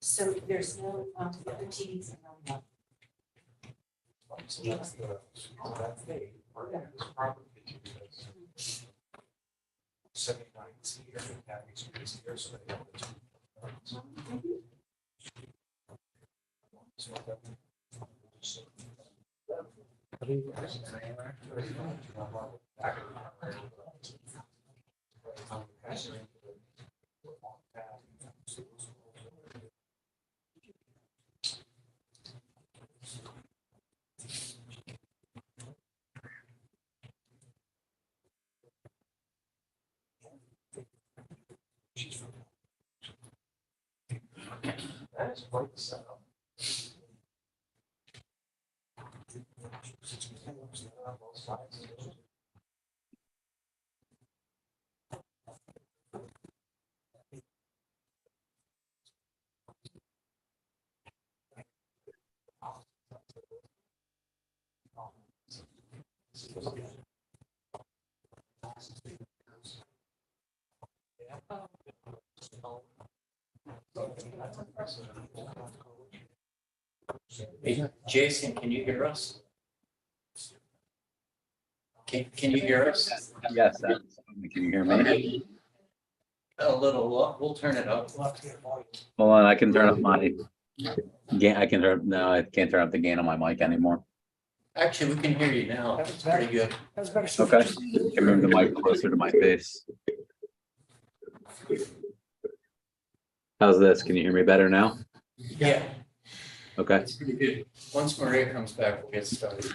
So there's no, other TVs and no. So that's the property because 79 is here, and having space here, so they have the two. That is quite the setup. On both sides. Hey, Jason, can you hear us? Can you hear us? Yes, can you hear me? A little, we'll turn it up. Hold on, I can turn up my gain. I can turn, no, I can't turn up the gain on my mic anymore. Actually, we can hear you now. It's pretty good. Okay, can move the mic closer to my face. How's this? Can you hear me better now? Yeah, Okay. it's pretty good. Once Maria comes back, we'll get started.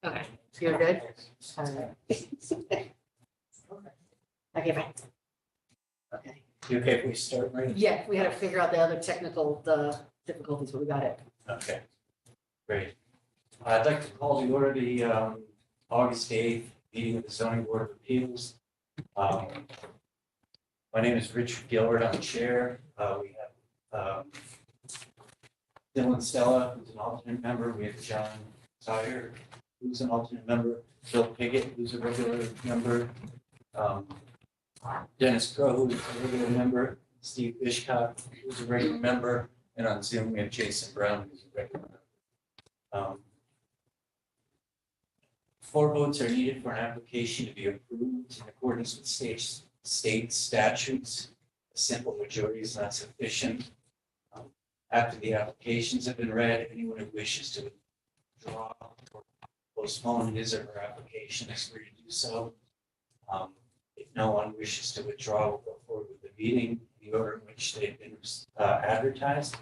Okay, so you're good? Okay, fine. Okay, You okay if we start, Maria? yeah, we had to figure out the other technical, the difficulties, but we got it. Okay, great. I'd like to call to order the August 8th meeting of the zoning board of appeals. My name is Richard Gilbert, I'm the chair. We have Dylan Stella, who's an alternate member. We have John Sire, who's an alternate member. Bill Piggott, who's a regular member. Dennis Crowe, who's a regular member. Steve Bishcott, who's a regular member. And on Zoom, we have Jason Brown, who's a regular member. 4 votes are needed for an application to be approved in accordance with state statutes. A simple majority is not sufficient. After the applications have been read, anyone who wishes to withdraw or postpone his or her application is free to do so. If no one wishes to withdraw, we'll go forward with the meeting in the order in which they've been advertised.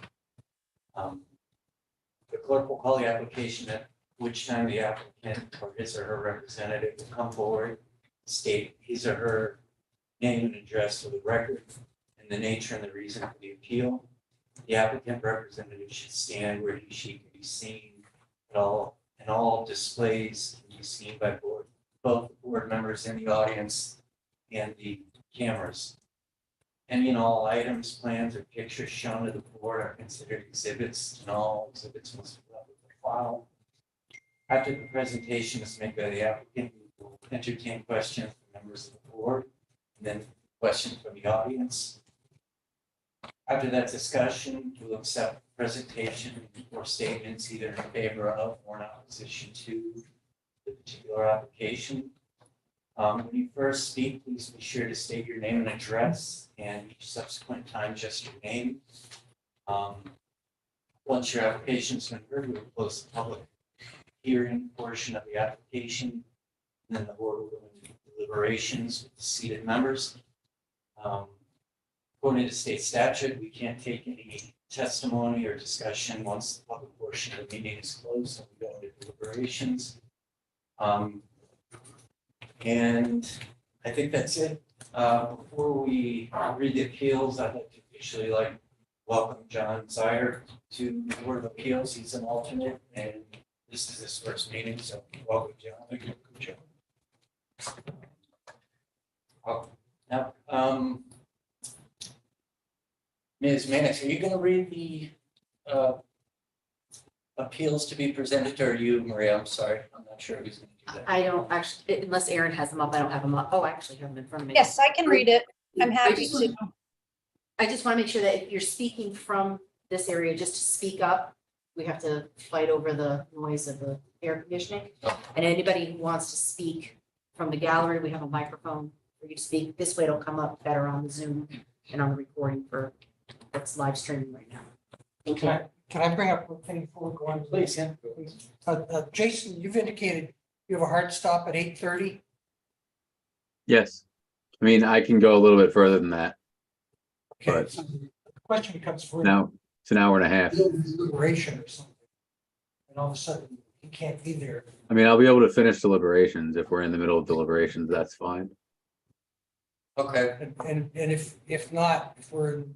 The clerk will call the application at which time the applicant or his or her representative will come forward, state his or her name and address for the record, and the nature and the reason for the appeal. The applicant representative should stand where he or she can be seen at all, and all displays can be seen by both the board members in the audience and the cameras. Any and all items, plans, or pictures shown to the board are considered exhibits, and all exhibits must be left with the file. After the presentation is made by the applicant, we will entertain questions from members of the board, and then questions from the audience. After that discussion, we'll accept the presentation or statements either in favor of or in opposition to the particular application. When you first speak, please be sure to state your name and address, and each subsequent time, just your name. Once your application's been heard, we will close the public hearing portion of the application. And then the board will go into deliberations with the seated members. According to state statute, we can't take any testimony or discussion once the public portion of the meeting is closed, and we go into deliberations. And I think that's it. Before we read the appeals, I'd like to officially welcome John Zier to the Board of Appeals. He's an alternate and this is his first meeting, so welcome, John. Thank you. Good job. Now, Ms. Mannix, are you going to read the appeals to be presented, or you, Maria? I'm sorry, I'm not sure who's going to do that. I don't actually, unless Aaron has them up, I don't have them up. Oh, I actually have them in front of me. Yes, I can read it. I'm happy just to. I just want to make sure that if you're speaking from this area, just to speak up. We have to fight over the noise of the air conditioning. And anybody who wants to speak from the gallery, we have a microphone for you to speak. This way it'll come up better on the Zoom and on the recording for what's live streaming right now. Thank you. Can I bring up one thing before we go on? Please, yeah. Jason, you've indicated you have a hard stop at 8:30. Yes. I mean, I can go a little bit further than that. Okay, Right. so the question becomes for Now, it's an hour and a half. deliberation or something. And all of a sudden, he can't be there. I mean, I'll be able to finish deliberations. If we're in the middle of deliberations, that's fine. Okay, And if not, if we're in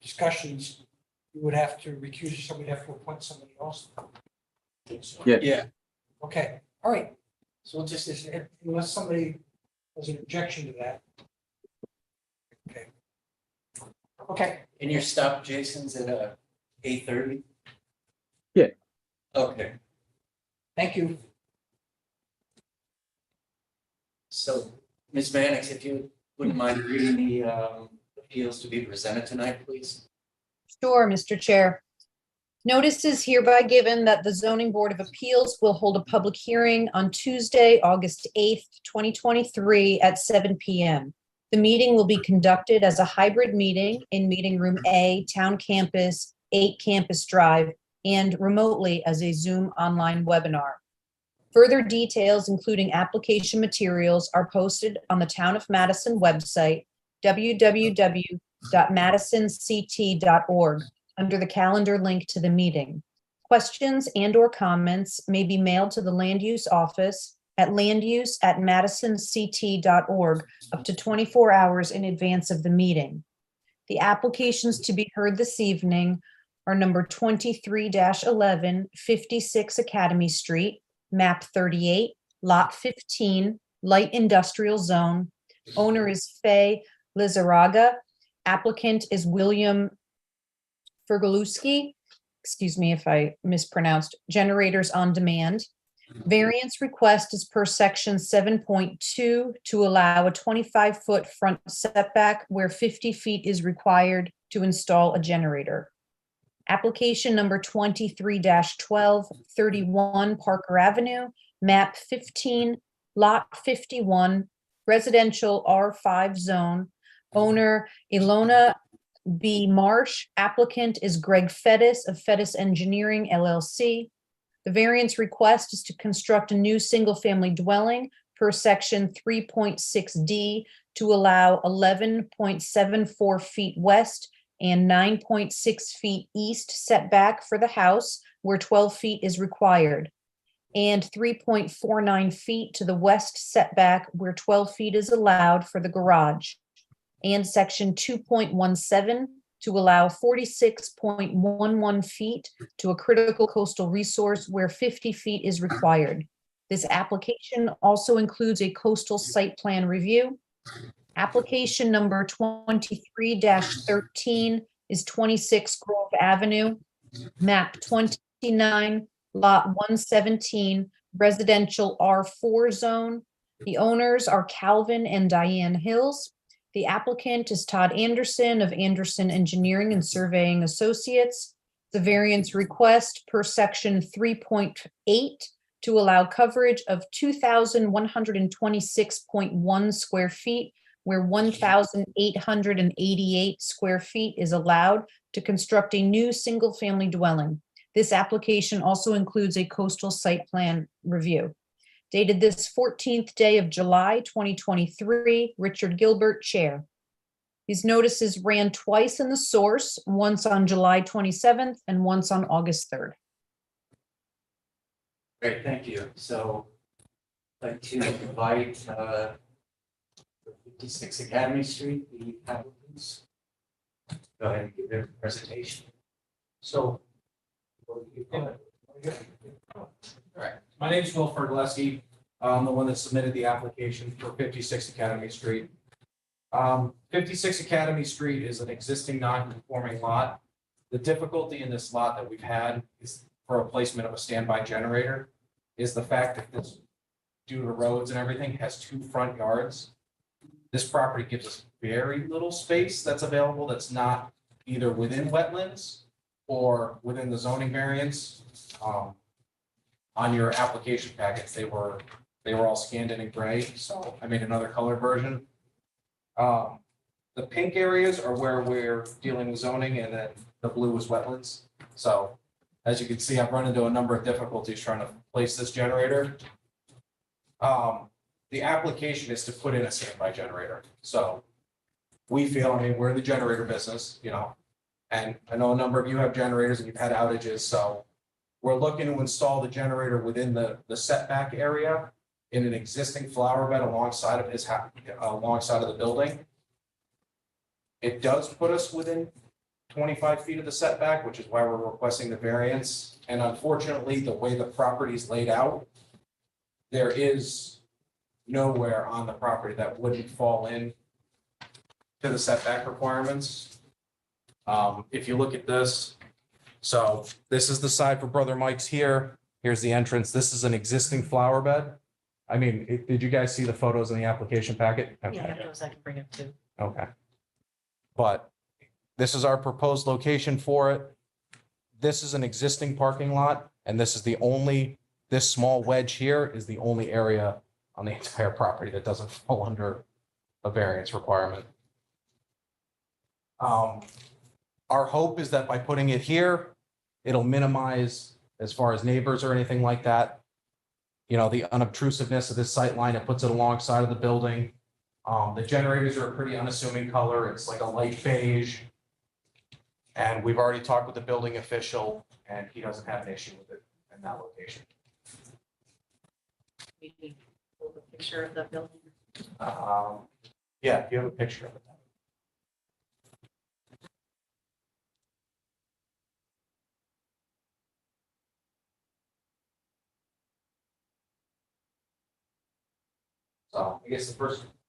discussions, you would have to recuse yourself, we'd have to appoint somebody else. yeah, Okay, all right. so we'll just, Unless somebody has an objection to that. Okay. Okay, and your stop, Jason's at 8:30? Yeah. Okay, thank you. so Ms. Mannix, if you wouldn't mind reading the appeals to be presented tonight, please. Sure, Mr. Chair. Notice is hereby given that the Zoning Board of Appeals will hold a public hearing on Tuesday, August 8th, 2023 at 7 p.m. The meeting will be conducted as a hybrid meeting in Meeting Room A, Town Campus, 8 Campus Drive, and remotely as a Zoom online webinar. Further details, including application materials, are posted on the Town of Madison website, www.madisonct.org, under the calendar link to the meeting. Questions and/or comments may be mailed to the Land Use Office at landuse@madisonct.org up to 24 hours in advance of the meeting. The applications to be heard this evening are number 23-11, 56 Academy Street, map 38, lot 15, light industrial zone. Owner is Faye Lizaraga. Applicant is William Fergalewski. Excuse me if I mispronounced. Generators on demand. Variance request is per section 7.2 to allow a 25-foot front setback where 50 feet is required to install a generator. Application number 23-12, 31 Parker Avenue, map 15, lot 51, residential R5 zone. Owner Ilona B. Marsh. Applicant is Greg Fettis of Fettis Engineering LLC. The variance request is to construct a new single-family dwelling per section 3.6D to allow 11.74 feet west and 9.6 feet east setback for the house where 12 feet is required, and 3.49 feet to the west setback where 12 feet is allowed for the garage, and section 2.17 to allow 46.11 feet to a critical coastal resource where 50 feet is required. This application also includes a coastal site plan review. Application number 23-13 is 26 Grove Avenue, map 29, lot 117, residential R4 zone. The owners are Calvin and Diane Hills. The applicant is Todd Anderson of Anderson Engineering and Surveying Associates. The variance request per section 3.8 to allow coverage of 2,126.1 square feet, where 1,888 square feet is allowed to construct a new single-family dwelling. This application also includes a coastal site plan review. Dated this 14th day of July, 2023, Richard Gilbert, Chair. These notices ran twice in the source, once on July 27th and once on August 3rd. Great, thank you. So I'd like to invite 56 Academy Street, the applicants. Go ahead and give their presentation. So. All right, my name is Will Fergleski. I'm the one that submitted the application for 56 Academy Street. 56 Academy Street is an existing non-conforming lot. The difficulty in this lot that we've had is for a placement of a standby generator is the fact that this, due to roads and everything, has 2 front yards. This property gives us very little space that's available that's not either within wetlands or within the zoning variance. On your application packets, they were all scanned in gray, so I made another color version. The pink areas are where we're dealing with zoning, and then the blue is wetlands. So as you can see, I've run into a number of difficulties trying to place this generator. The application is to put in a standby generator. So we feel, I mean, we're in the generator business, you know, and I know a number of you have generators and you've had outages, so we're looking to install the generator within the setback area in an existing flower bed alongside of alongside of the building. It does put us within 25 feet of the setback, which is why we're requesting the variance. And unfortunately, the way the property is laid out, there is nowhere on the property that wouldn't fall in to the setback requirements. If you look at this, so this is the side for Brother Mike's here. Here's the entrance. This is an existing flower bed. I mean, did you guys see the photos in the application packet? Okay. Yeah, those I can bring up too. Okay. But this is our proposed location for it. This is an existing parking lot, and this is this small wedge here is the only area on the entire property that doesn't fall under a variance requirement. Our hope is that by putting it here, it'll minimize as far as neighbors or anything like that. You know, the unobtrusiveness of this sight line, it puts it alongside of the building. The generators are a pretty unassuming color. It's like a light beige. And we've already talked with the building official, and he doesn't have an issue with it in that location. Maybe pull the picture of the building. Yeah, if you have a picture of it. So I guess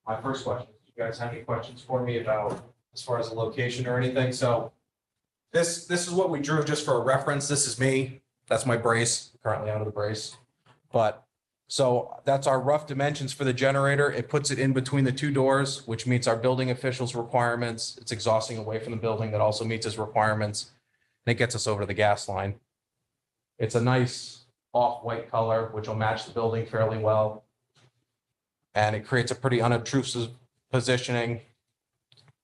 my first question, do you guys have any questions for me about as far as the location or anything? So this is what we drew just for a reference. This is me. That's my brace, currently out of the brace. But so that's our rough dimensions for the generator. It puts it in between the 2 doors, which meets our building officials' requirements. It's exhausting away from the building that also meets his requirements. And it gets us over to the gas line. It's a nice off-white color, which will match the building fairly well. And it creates a pretty unobtrusive positioning.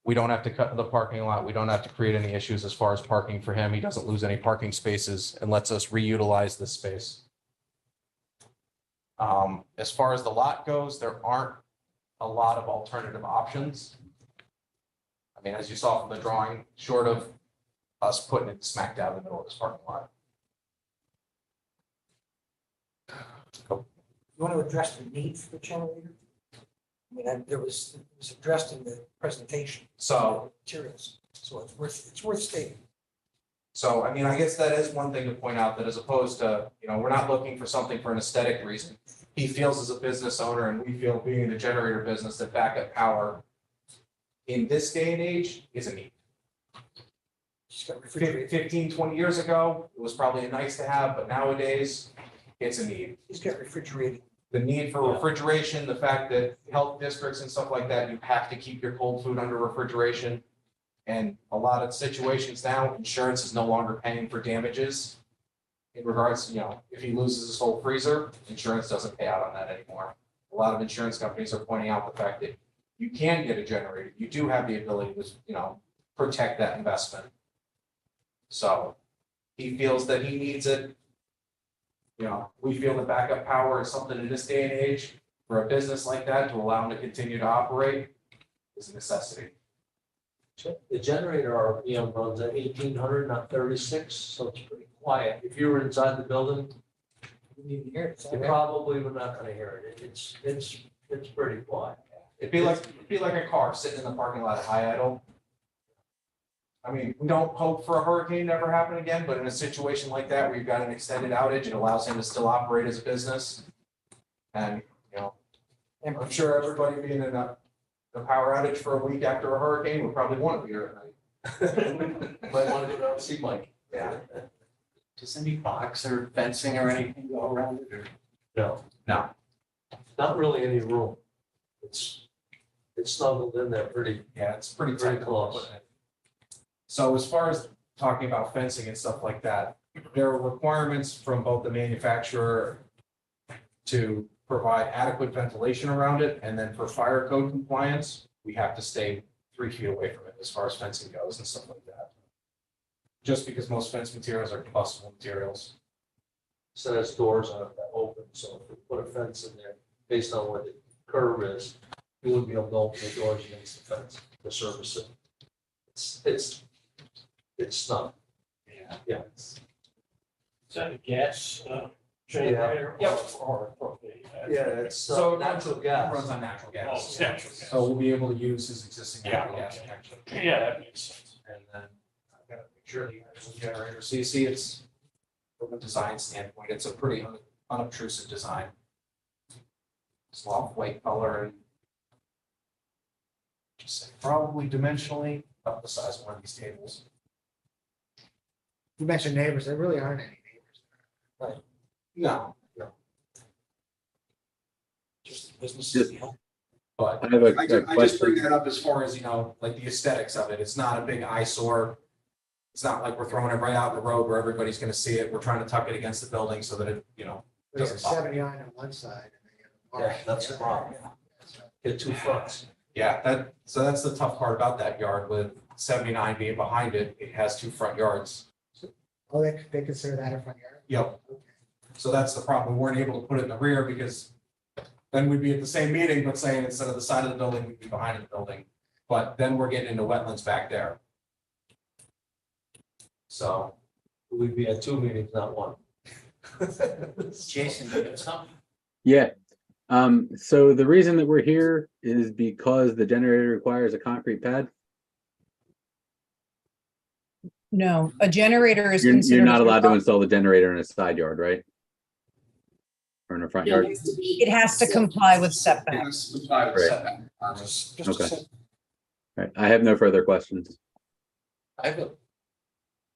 We don't have to cut to the parking lot. We don't have to create any issues as far as parking for him. He doesn't lose any parking spaces and lets us reutilize this space. As far as the lot goes, there aren't a lot of alternative options. I mean, as you saw from the drawing, short of us putting it smack dab in the middle of this parking lot. You want to address the need for the generator? I mean, it was addressed in the presentation. So Materials, so it's worth stating. So, I mean, I guess that is one thing to point out, that as opposed to, you know, we're not looking for something for an aesthetic reason. He feels as a business owner, and we feel being in the generator business, that backup power in this day and age is a need. Just got refrigerated. 15, 20 years ago, it was probably a nice to have, but nowadays it's a need. He's got refrigerated. The need for refrigeration, the fact that health districts and stuff like that, you have to keep your cold food under refrigeration. And a lot of situations now, insurance is no longer paying for damages. In regards, you know, if he loses his whole freezer, insurance doesn't pay out on that anymore. A lot of insurance companies are pointing out the fact that you can get a generator. You do have the ability to, you know, protect that investment. So he feels that he needs it. You know, we feel that backup power is something in this day and age for a business like that to allow him to continue to operate is a necessity. The generator RPM runs at 1,800, not 36, so it's pretty quiet. If you were inside the building, You need to hear it. you probably were not gonna hear it. It's pretty quiet. It'd be like a car sitting in the parking lot at high idle. I mean, we don't hope for a hurricane to ever happen again, but in a situation like that where you've got an extended outage, it allows him to still operate as a business. And, you know, I'm sure everybody being in a power outage for a week after a hurricane would probably want to be here at night. Might want to go down and see Mike. Yeah. Does any box or fencing or anything go around it or? No. No. Not really any room. It's snuggled in there pretty. Yeah, it's pretty Very tight. close. So as far as talking about fencing and stuff like that, there are requirements from both the manufacturer to provide adequate ventilation around it, and then for fire code compliance, we have to stay 3 feet away from it as far as fencing goes and stuff like that. Just because most fence materials are combustible materials. So there's doors on it that open, so if we put a fence in there, based on where the curb is, you wouldn't be able to open the doors against the fence to service it. It's snug. Yeah. Is that a gas generator? Yeah. Or propane? Yeah, it's So natural It gas. runs on natural Oh, gas. it's natural gas. So we'll be able to use his existing Yeah, natural gas. okay. connection. Yeah, that makes sense. And then I've got a picture of the actual generator. So you see it's, from a design standpoint, it's a pretty unobtrusive design. It's a lot of white color and just say probably dimensionally about the size of one of these tables. You mentioned neighbors, there really aren't any neighbors. No, Just business. Just- but I have a I just bring question. that up as far as, you know, like the aesthetics of it. It's not a big eyesore. It's not like we're throwing it right out in the road where everybody's gonna see it. We're trying to tuck it against the building so that it, you know, We have doesn't bother. 79 on one side. and then you have a Yeah, park. that's the problem. Get 2 fronts. Yeah, so that's the tough part about that yard with 79 being behind it. It has 2 front yards. Oh, they consider that a front yard? Yep. Okay. So that's the problem. We weren't able to put it in the rear because then we'd be at the same meeting, but saying instead of the side of the building, we'd be behind the building. But then we're getting into wetlands back there. So, We'd be at 2 meetings, not 1. Jason, you have something? Yeah. So the reason that we're here is because the generator requires a concrete pad. No, a generator is You're considered. not allowed to install the generator in a side yard, right? Or in a front yard? It has to comply with setbacks. Right. Just Okay. a second. Right. I have no further questions. I have a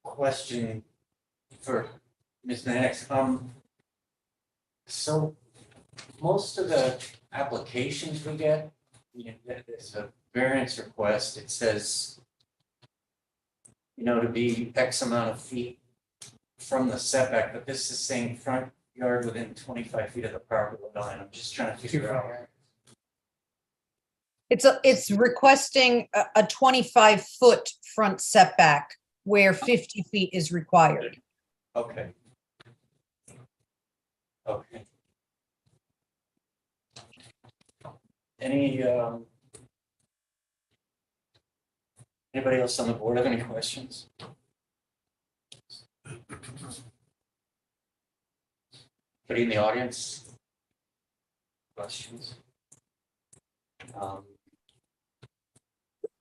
question for Ms. Mannix. So most of the applications we get, there's a variance request. It says, you know, to be X amount of feet from the setback, but this is saying front yard within 25 feet of the property line. I'm just trying to Two figure front out. yards. It's requesting a 25-foot front setback where 50 feet is required. Okay. Okay. Any, anybody else on the board have any questions? Anybody in the audience? Questions?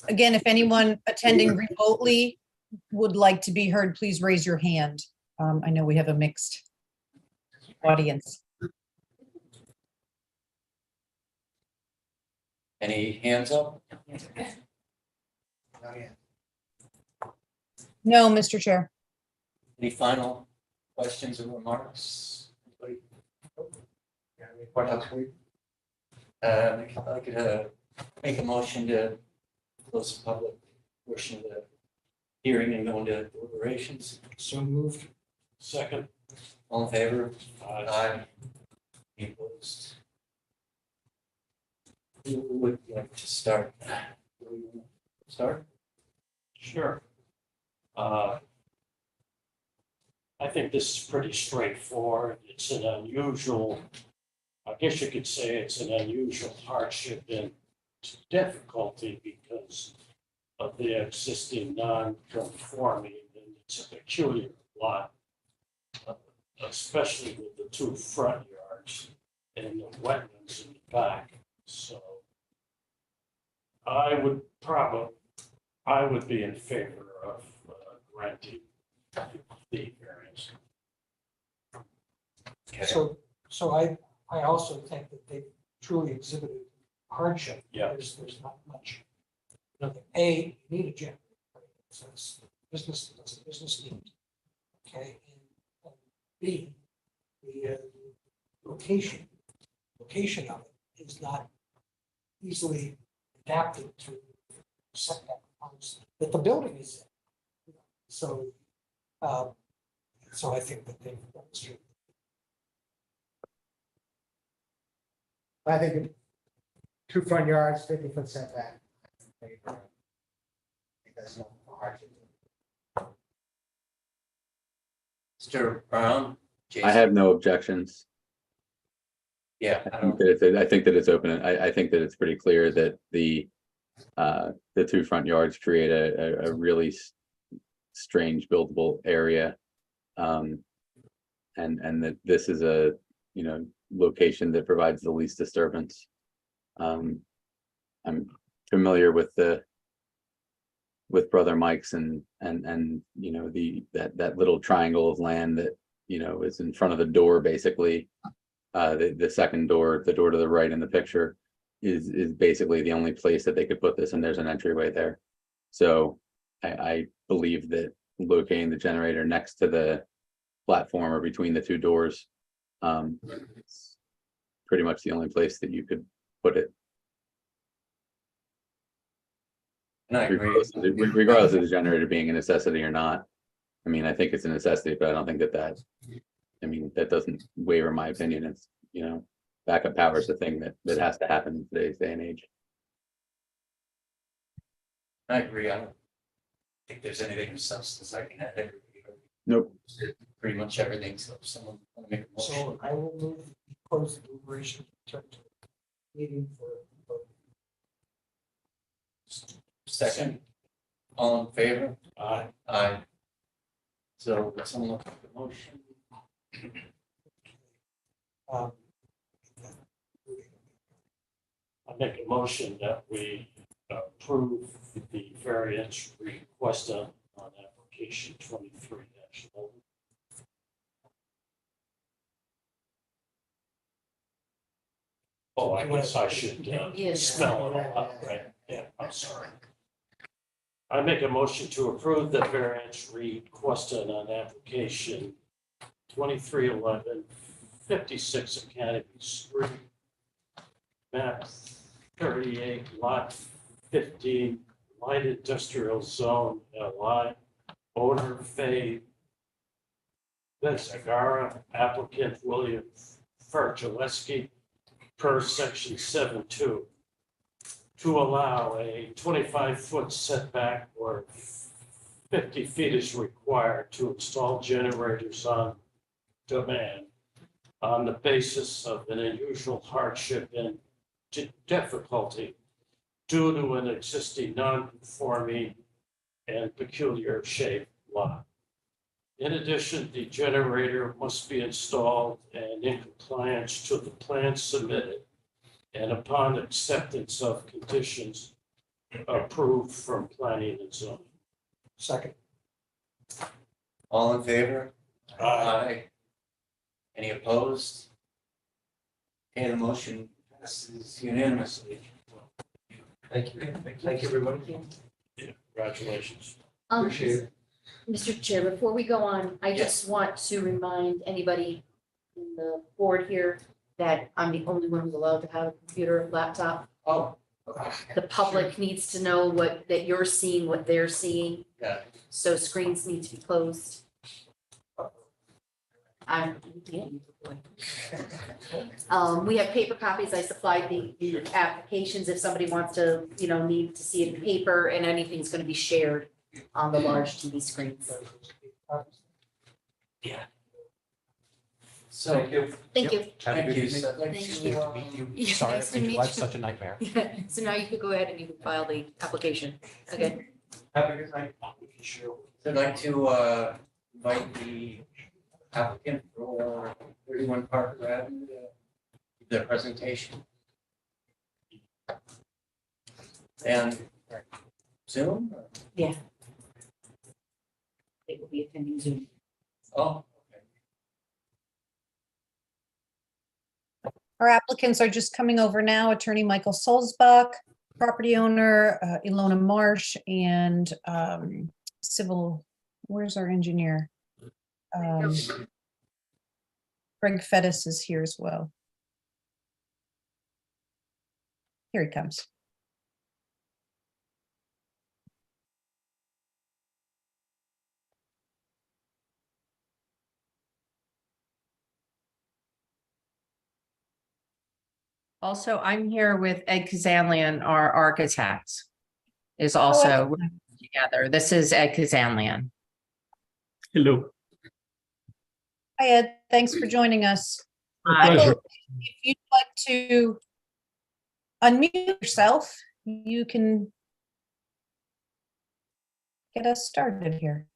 Again, if anyone attending remotely would like to be heard, please raise your hand. I know we have a mixed audience. Any hands up? Oh, yeah. No, Mr. Chair. Any final questions or remarks? Anybody? Any questions? I could make a motion to close the public portion of the hearing and go into deliberations. So moved. Second. All in favor? Aye. Any opposed? Who would like to start? Start? Sure. I think this is pretty straightforward. It's an unusual, I guess you could say it's an unusual hardship and difficulty because of the existing non-conforming, and it's a peculiar lot, especially with the 2 front yards and the wetlands in the back. So I would be in favor of granting the variance. So I also think that they truly exhibited hardship. Yeah. There's not much. You need a generator. So it's business need. Okay, and B, the location of it is not easily adapted to setback requirements that the building is in. So, so I think that they've demonstrated. I think 2 front yards, 50-foot setback. I think that's no hardship. Mr. Brown? I Jason? have no objections. Yeah, I I think don't, that I think that it's open. I think that it's pretty clear that the 2 front yards create a really strange buildable area. And that this is a, location that provides the least disturbance. I'm familiar with Brother Mike's and that little triangle of land that, is in front of the door, basically. The second door, the door to the right in the picture is basically the only place that they could put this, and there's an entryway there. So I believe that locating the generator next to the platform or between the 2 doors, it's pretty much the only place that you could put it. and I agree. Regardless of the generator being a necessity or not. I mean, I think it's a necessity, but I don't think that doesn't waver my opinion. It's, backup power is the thing that has to happen in today's day and age. I agree. I don't think there's anything of substance I can add. Nope. Pretty much everything, so if someone want to make a motion. So I will move to close the deliberation, return to meeting for vote. Second, all in favor? Aye. Aye. So someone look at the motion. Um, I make a motion that we approve the variance request on application 23-11. Oh, I guess I should Yes. spell it all out, right? Yeah, I'm sorry. I make a motion to approve the variance requested on application 2311 56 Academy Street. Map 38, lot 15, light industrial zone, LI. Owner Fay Bezagara, applicant William Fergileski, per section 7.2, to allow a 25-foot setback where 50 feet is required to install generators on demand on the basis of an unusual hardship and difficulty due to an existing non-conforming and peculiar shaped lot. In addition, the generator must be installed and in compliance to the plan submitted and upon acceptance of conditions approved from planning and zoning. Second. All in favor? Aye. Any opposed? Okay, the motion passes unanimously. Thank you. Thank you, everybody. Congratulations. Appreciate it. Mr. Chair, before we go on, I just want to remind anybody in the board here that I'm the only one who's allowed to have a computer, laptop. Oh. The public needs to know that you're seeing what they're seeing, Yeah. so screens need to be closed. We have paper copies. I supplied the applications if somebody wants to, need to see it in paper, and anything's gonna be shared on the large TV screens. So, Thank you. Thank you. thank you. So I'd like Thank to, you. Yeah, Sorry, nice to make meet life you. such a nightmare. So now you could go ahead and you can file the application. Okay. Have a good night. I'd like to invite the applicant for 31 Parker Avenue to give their presentation. And Zoom? Yeah. It will be attending Zoom. Oh, okay. Our applicants are just coming over now. Attorney Michael Sulzbach, property owner, Ilona Marsh, and civil, where's our engineer? Greg Fettis is here as well. Here he comes. Also, I'm here with Ed Kazanlian, our architect, is also together. This is Ed Kazanlian. Hello. Hi, Ed. Thanks for joining us. My pleasure. Michael, if you'd like to unmute yourself, you can get us started here.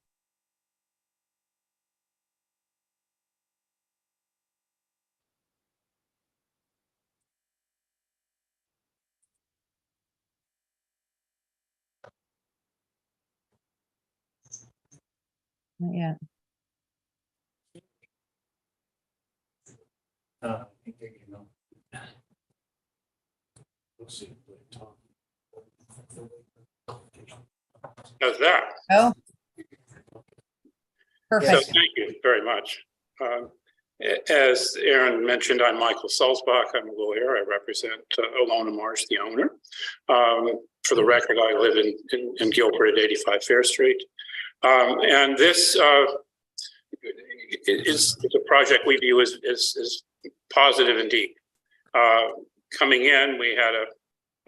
Not yet. I think they can know. Let's see. How's that? Oh. So Perfect. thank you very much. As Aaron mentioned, I'm Michael Sulzbach. I'm a lawyer. I represent Ilona Marsh, the owner. For the record, I live in Guilford at 85 Fair Street. And this is a project we view as positive indeed. Coming in, we had a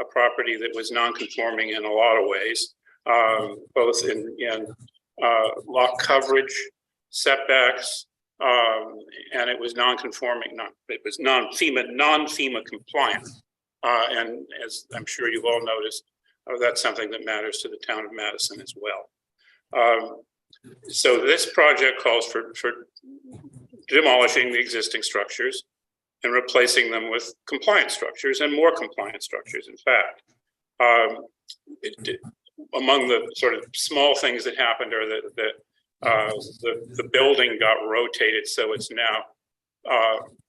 property that was non-conforming in a lot of ways, both in lot coverage, setbacks, and it was non-conforming. It was non-FEMA compliant. And as I'm sure you've all noticed, that's something that matters to the town of Madison as well. So this project calls for demolishing the existing structures and replacing them with compliant structures and more compliant structures, in fact. Among the sort of small things that happened are that the building got rotated, so it's now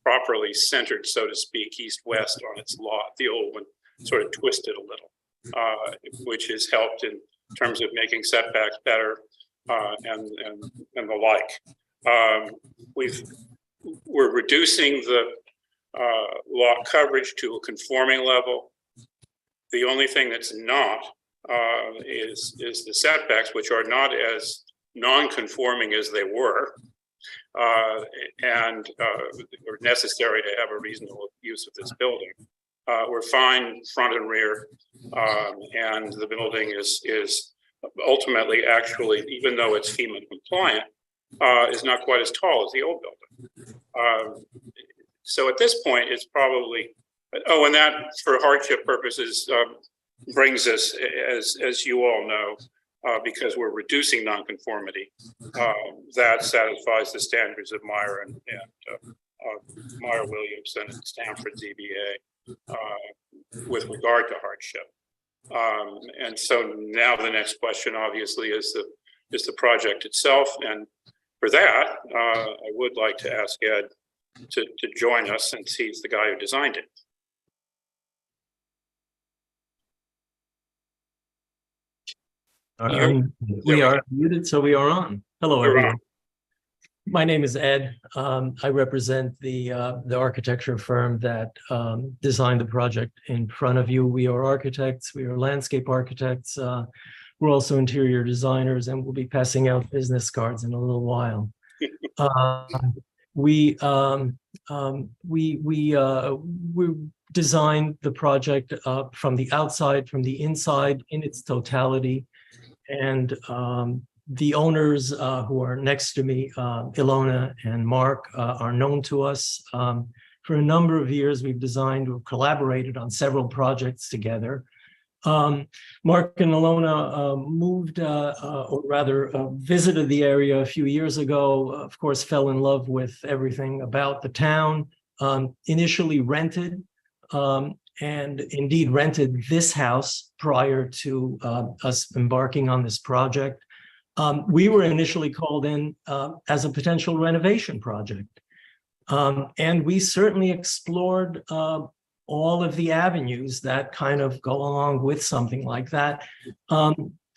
properly centered, so to speak, east-west on its lot. The old one sort of twisted a little, which has helped in terms of making setbacks better and the like. We're reducing the lot coverage to a conforming level. The only thing that's not is the setbacks, which are not as non-conforming as they were, and are necessary to have a reasonable use of this building. We're fine front and rear, and the building is ultimately actually, even though it's FEMA compliant, is not quite as tall as the old building. So at this point, it's probably, and that for hardship purposes brings us, as you all know, because we're reducing nonconformity, that satisfies the standards of Meyer and Meyer Williamson and Stanford ZBA with regard to hardship. And so now the next question, obviously, is the project itself. And for that, I would like to ask Ed to join us, since he's the guy who designed it. We are muted, so we are on. Hello, You're everyone. on. My name is Ed. I represent the architecture firm that designed the project in front of you. We are architects. We are landscape architects. We're also interior designers, and we'll be passing out business cards in a little while. We designed the project from the outside, from the inside, in its totality. And the owners who are next to me, Ilona and Mark, are known to us. For a number of years, we've designed or collaborated on several projects together. Mark and Ilona moved, or rather visited the area a few years ago, of course, fell in love with everything about the town, initially rented, and indeed rented this house prior to us embarking on this project. We were initially called in as a potential renovation project. And we certainly explored all of the avenues that kind of go along with something like that.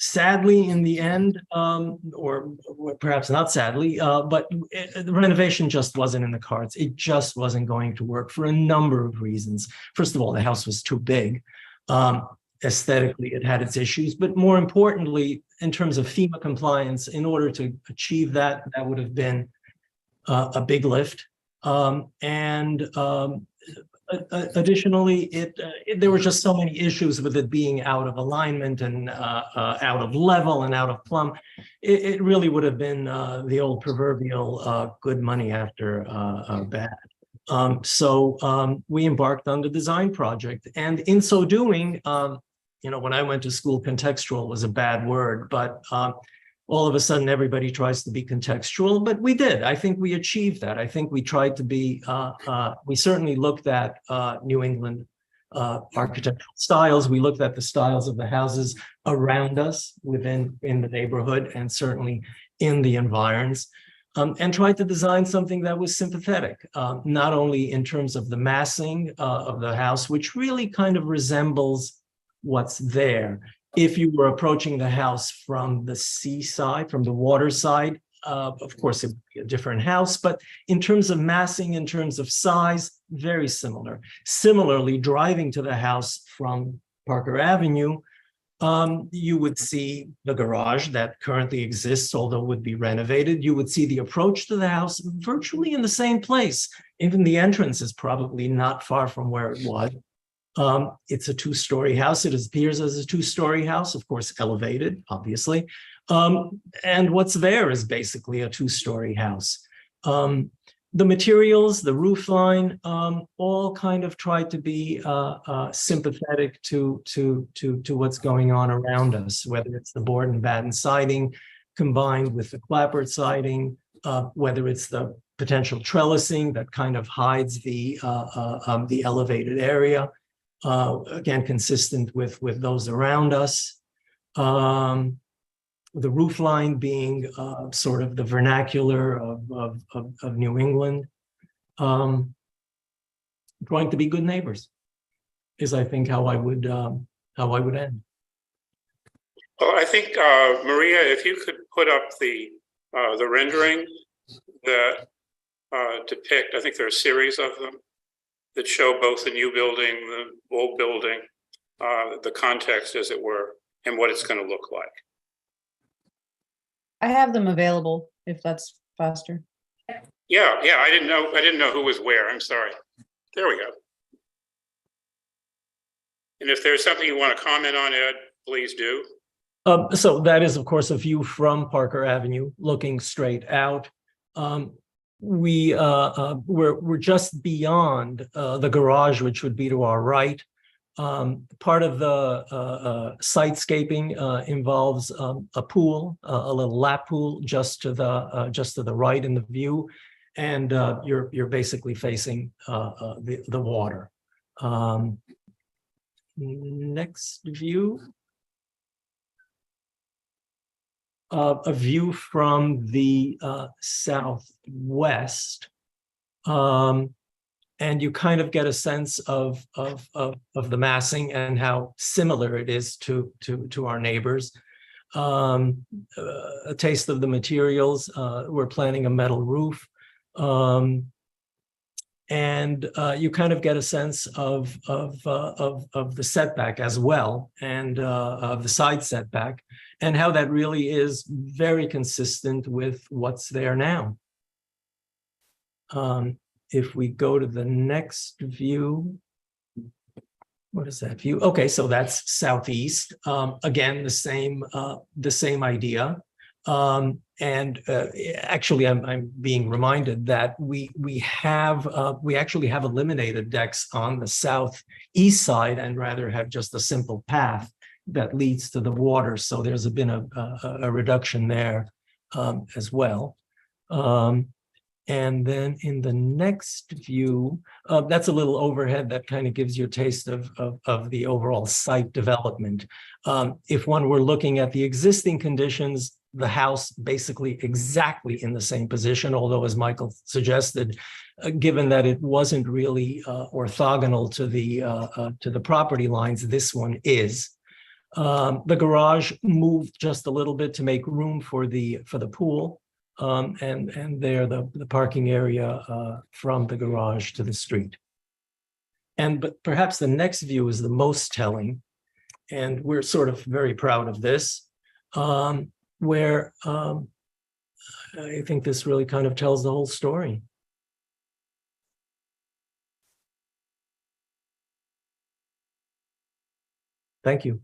Sadly, in the end, or perhaps not sadly, but the renovation just wasn't in the cards. It just wasn't going to work for a number of reasons. First of all, the house was too big. Aesthetically, it had its issues, but more importantly, in terms of FEMA compliance, in order to achieve that, that would have been a big lift. Additionally, there were just so many issues with it being out of alignment and out of level and out of plumb. It really would have been the old proverbial good money after bad. So we embarked on the design project, and in so doing, when I went to school, contextual was a bad word, but all of a sudden everybody tries to be contextual, but we did. I think we achieved that. I think we tried to be, we certainly looked at New England architectural styles. We looked at the styles of the houses around us in the neighborhood and certainly in the environs, and tried to design something that was sympathetic, not only in terms of the massing of the house, which really kind of resembles what's there. If you were approaching the house from the seaside, from the water side, of course, it would be a different house, but in terms of massing, in terms of size, very similar. Similarly, driving to the house from Parker Avenue, you would see the garage that currently exists, although would be renovated. You would see the approach to the house virtually in the same place. Even the entrance is probably not far from where it was. It's a two-story house. It appears as a two-story house, of course, elevated, obviously. And what's there is basically a two-story house. The materials, the roof line, all kind of try to be sympathetic to what's going on around us, whether it's the board and batten siding combined with the clapboard siding, whether it's the potential trellising that kind of hides the elevated area. Again, consistent with those around us. The roof line being sort of the vernacular of New England. Trying to be good neighbors is, I think, how I would end. Well, I think, Maria, if you could put up the rendering that depict, I think there are a series of them, that show both the new building, the old building, the context, as it were, and what it's going to look like. I have them available if that's faster. Yeah, I didn't know who was where. I'm sorry. There we go. And if there's something you want to comment on, Ed, please do. So that is, of course, a view from Parker Avenue, looking straight out. We're just beyond the garage, which would be to our right. Part of the sitescaping involves a pool, a little lap pool, just to the right in the view, and you're basically facing the water. Next view. A view from the southwest, and you kind of get a sense of the massing and how similar it is to our neighbors. A taste of the materials. We're planning a metal roof, and you kind of get a sense of the setback as well, and of the side setback, and how that really is very consistent with what's there now. If we go to the next view, what is that view? Okay, so that's southeast. Again, the same idea. Actually, I'm being reminded that we actually have eliminated decks on the southeast side and rather have just a simple path that leads to the water. So there's been a reduction there as well. And then in the next view, that's a little overhead that kind of gives you a taste of the overall site development. If one were looking at the existing conditions, the house basically exactly in the same position, although as Michael suggested, given that it wasn't really orthogonal to the property lines, this one is. The garage moved just a little bit to make room for the pool. And there the parking area from the garage to the street. But perhaps the next view is the most telling, and we're sort of very proud of this, where I think this really kind of tells the whole story. Thank you.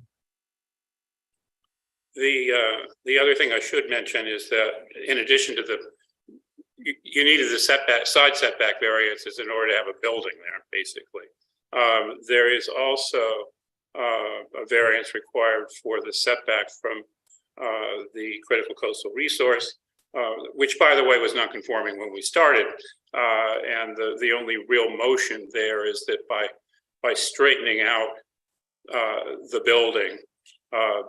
The other thing I should mention is that in addition to you needed the side setback variances in order to have a building there, basically. There is also a variance required for the setback from the critical coastal resource, which by the way was not conforming when we started. And the only real motion there is that by straightening out the building,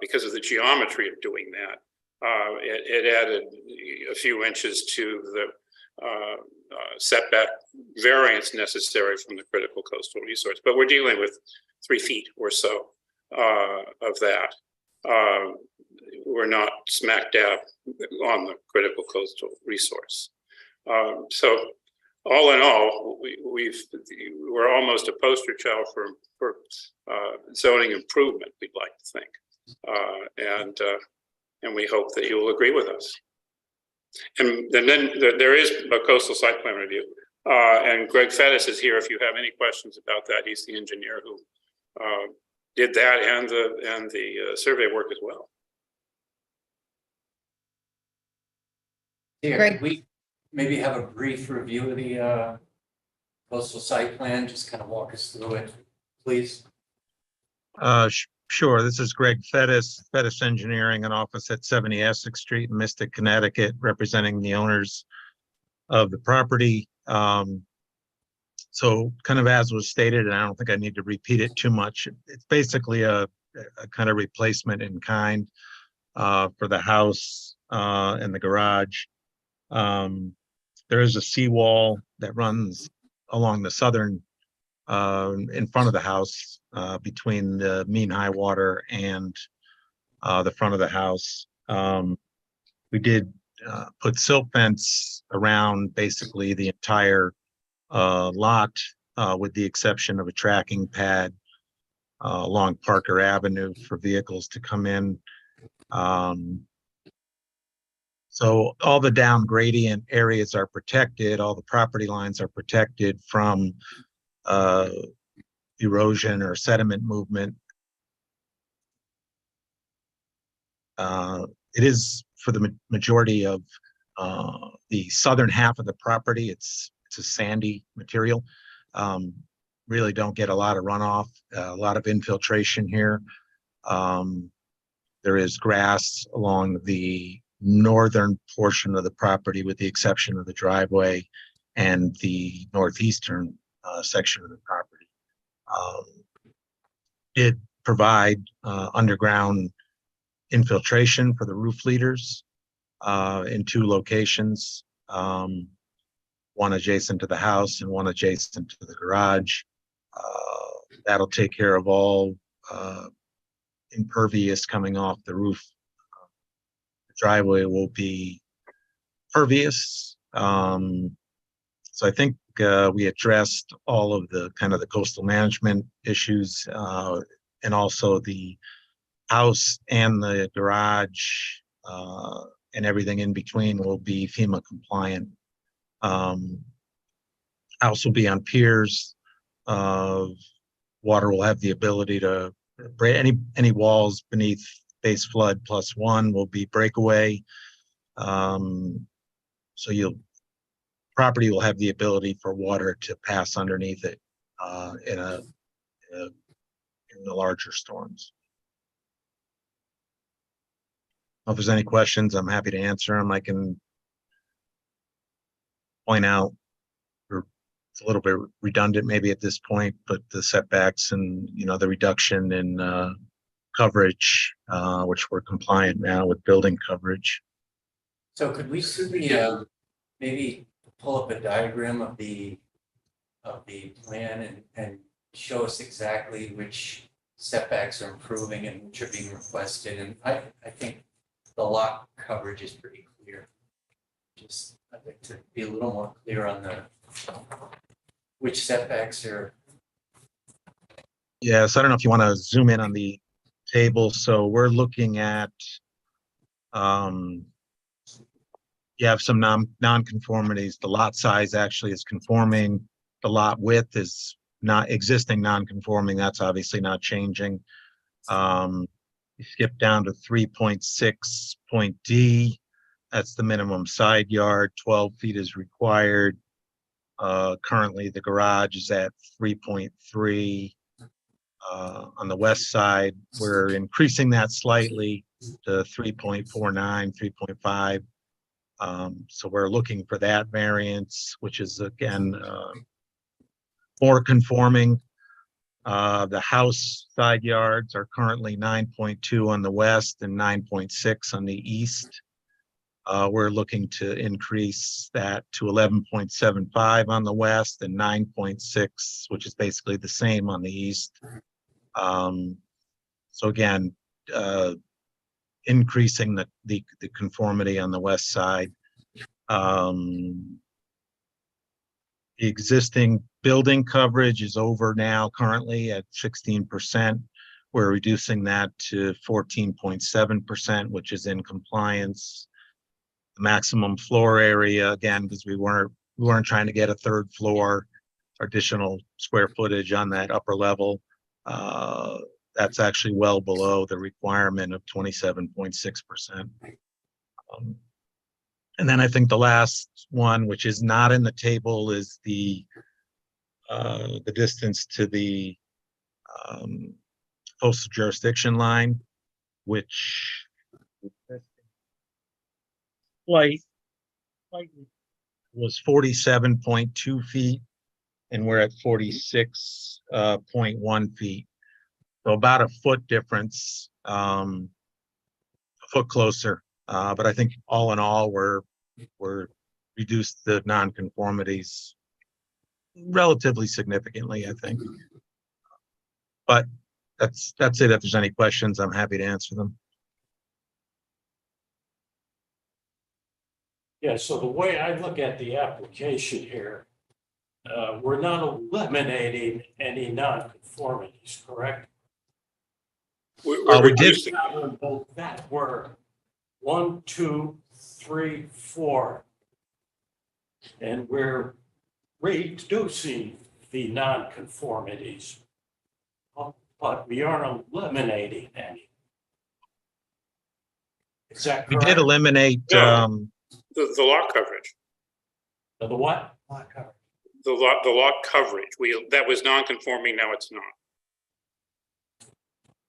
because of the geometry of doing that, it added a few inches to the setback variance necessary from the critical coastal resource. But we're dealing with 3 feet or so of that. We're not smack dab on the critical coastal resource. So all in all, we're almost a poster child for zoning improvement, we'd like to think. And we hope that you will agree with us. And then there is a coastal site plan review. And Greg Fettis is here if you have any questions about that. He's the engineer who did that and the survey work as well. Here, Greg. could we maybe have a brief review of the coastal site plan, just kind of walk us through it, please? Sure. This is Greg Fettis, Fettis Engineering, an office at 70 Essex Street in Mystic, Connecticut, representing the owners of the property. So kind of as was stated, and I don't think I need to repeat it too much, it's basically a kind of replacement in kind for the house and the garage. There is a seawall that runs along the southern in front of the house between the mean high water and the front of the house. We did put silt fence around basically the entire lot with the exception of a tracking pad along Parker Avenue for vehicles to come in. So all the down gradient areas are protected, all the property lines are protected from erosion or sediment movement. It is for the majority of the southern half of the property, it's a sandy material. Really don't get a lot of runoff, a lot of infiltration here. There is grass along the northern portion of the property with the exception of the driveway and the northeastern section of the property. It provide underground infiltration for the roof leaders in 2 locations, one adjacent to the house and one adjacent to the garage. That'll take care of all impervious coming off the roof. The driveway will be pervious. So I think we addressed all of the kind of the coastal management issues and also the house and the garage and everything in between will be FEMA compliant. House will be on piers. Water will have the ability to break any walls beneath base flood +1 will be breakaway. So property will have the ability for water to pass underneath it in the larger storms. If there's any questions, I'm happy to answer them. I can point out, or it's a little bit redundant maybe at this point, but the setbacks and, the reduction in coverage, which we're compliant now with building coverage. So could we see the, maybe pull up a diagram of the plan and show us exactly which setbacks are improving and which are being requested? And I think the lot coverage is pretty clear. Just, I'd like to be a little more clear on which setbacks are. Yeah, so I don't know if you want to zoom in on the table. So we're looking at, you have some non-conformities. The lot size actually is conforming. The lot width is not existing non-conforming. That's obviously not changing. You skip down to 3.6 point D. That's the minimum side yard. 12 feet is required. Currently, the garage is at 3.3. On the west side, we're increasing that slightly to 3.49, 3.5. So we're looking for that variance, which is again more conforming. The house side yards are currently 9.2 on the west and 9.6 on the east. We're looking to increase that to 11.75 on the west and 9.6, which is basically the same on the east. So again, increasing the conformity on the west side. The existing building coverage is over now currently at 16%. We're reducing that to 14.7%, which is in compliance. The maximum floor area, again, because we weren't trying to get a third floor additional square footage on that upper level. That's actually well below the requirement of 27.6%. And then I think the last one, which is not in the table, is the distance to the coastal jurisdiction line, which was 47.2 feet, and we're at 46.1 feet. So about a foot difference, a foot closer. But I think all in all, we're reduced the nonconformities relatively significantly, I think. But that's it. If there's any questions, I'm happy to answer them. Yeah, so the way I look at the application here, we're not eliminating any nonconformities, correct? We did. That were 1, 2, 3, 4. And we're reducing the nonconformities, but we aren't eliminating any. Is that We correct? did eliminate, No. The lot coverage, The what? the lot coverage, that was non-conforming, now it's not.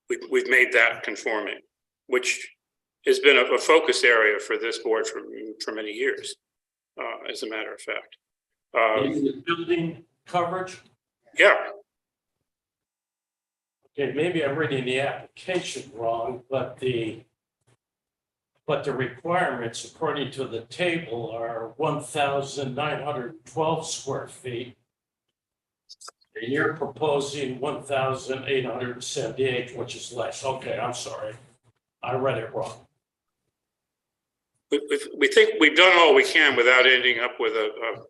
We've made that conforming, which has been a focus area for this board for many years, as a matter of fact. In the building coverage? Yeah, Okay, maybe I'm reading the application wrong, but the requirements according to the table are 1,912 square feet. And you're proposing 1,878, which is less. Okay, I'm sorry. I read it wrong. we think we've done all we can without ending up with a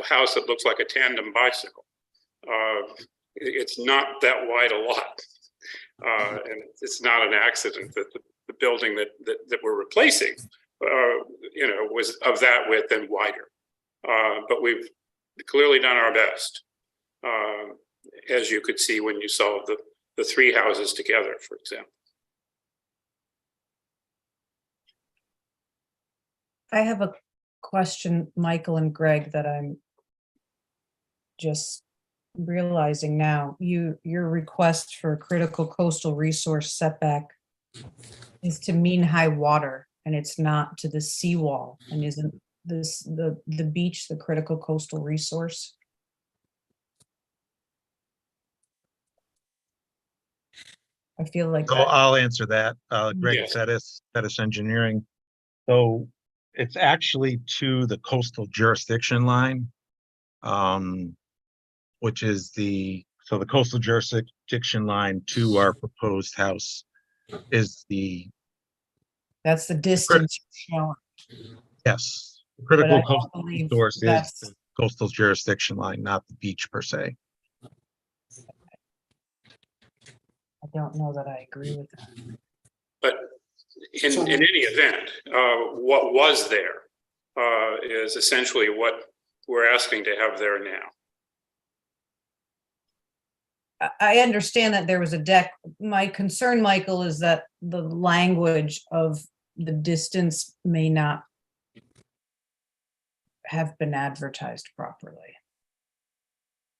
house that looks like a tandem bicycle. It's not that wide a lot. And it's not an accident that the building that we're replacing, was of that width and wider. But we've clearly done our best, as you could see when you saw the three houses together, for example. I have a question, Michael and Greg, that I'm just realizing now. Your request for a critical coastal resource setback is to mean high water, and it's not to the seawall, and isn't the beach, the critical coastal resource? I feel like So that, I'll answer that. Greg Yes. Fettis Engineering. So it's actually to the coastal jurisdiction line. Which is the coastal jurisdiction line to our proposed house is that's the distance you're showing. yes, the But critical I don't coastal believe resource is that's, the coastal jurisdiction line, not the beach per se. I don't know that I agree with that. But in any event, what was there is essentially what we're asking to have there now. I understand that there was a deck. My concern, Michael, is that the language of the distance may not have been advertised properly.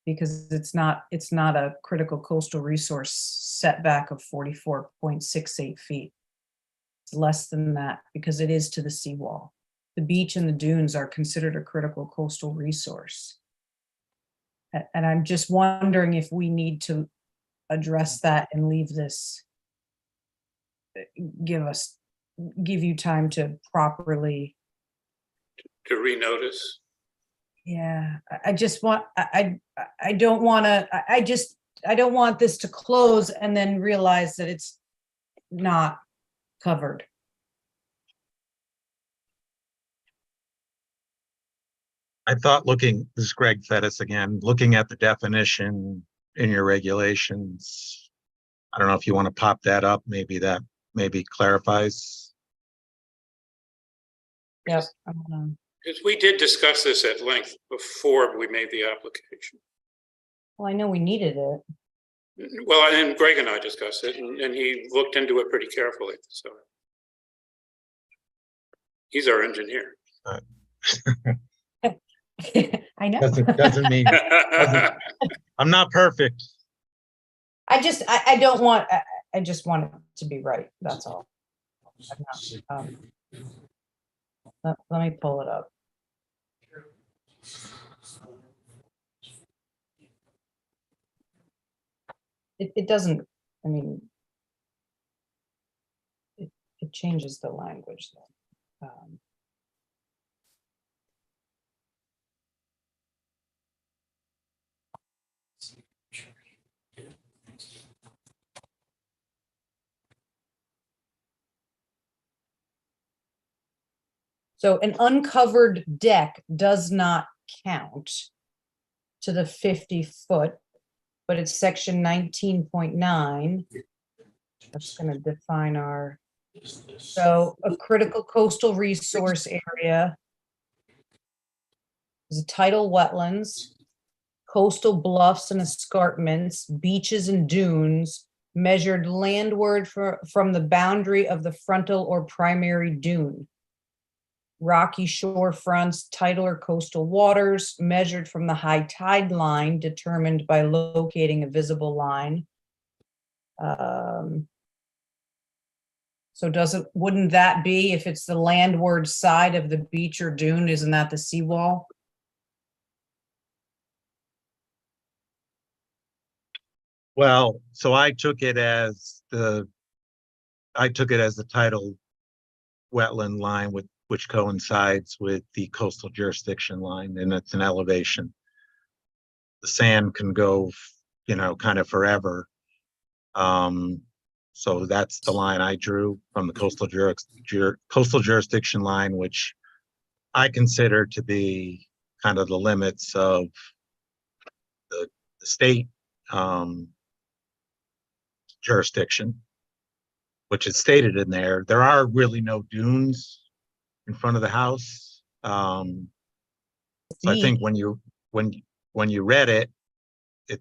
Because it's not a critical coastal resource setback of 44.68 feet. It's less than that because it is to the seawall. The beach and the dunes are considered a critical coastal resource. And I'm just wondering if we need to address that and leave this, give you time to properly. To renotice? Yeah, I just want, I don't want to, I don't want this to close and then realize that it's not covered. I thought this is Greg Fettis again, looking at the definition in your regulations. I don't know if you want to pop that up, maybe clarifies. Yep. Because we did discuss this at length before we made the application. Well, I know we needed it. Well, and Greg and I discussed it, and he looked into it pretty carefully, so. He's our engineer. I know. Doesn't mean, I'm not perfect. I don't want, I just want it to be right, that's all. Let me pull it up. It doesn't, I mean, it changes the language though. So an uncovered deck does not count to the 50 foot, but it's section 19.9. I'm just going to define our, so a critical coastal resource area is a tidal wetlands, coastal bluffs and escarpments, beaches and dunes measured landward from the boundary of the frontal or primary dune. Rocky shore fronts, tidal or coastal waters measured from the high tide line determined by locating a visible line. So wouldn't that be, if it's the landward side of the beach or dune, isn't that the seawall? Well, so I took it as the tidal wetland line which coincides with the coastal jurisdiction line, and it's an elevation. The sand can go, kind of forever. So that's the line I drew from the coastal jurisdiction line, which I consider to be kind of the limits of the state jurisdiction, which is stated in there. There are really no dunes in front of the house. So I think when you read it,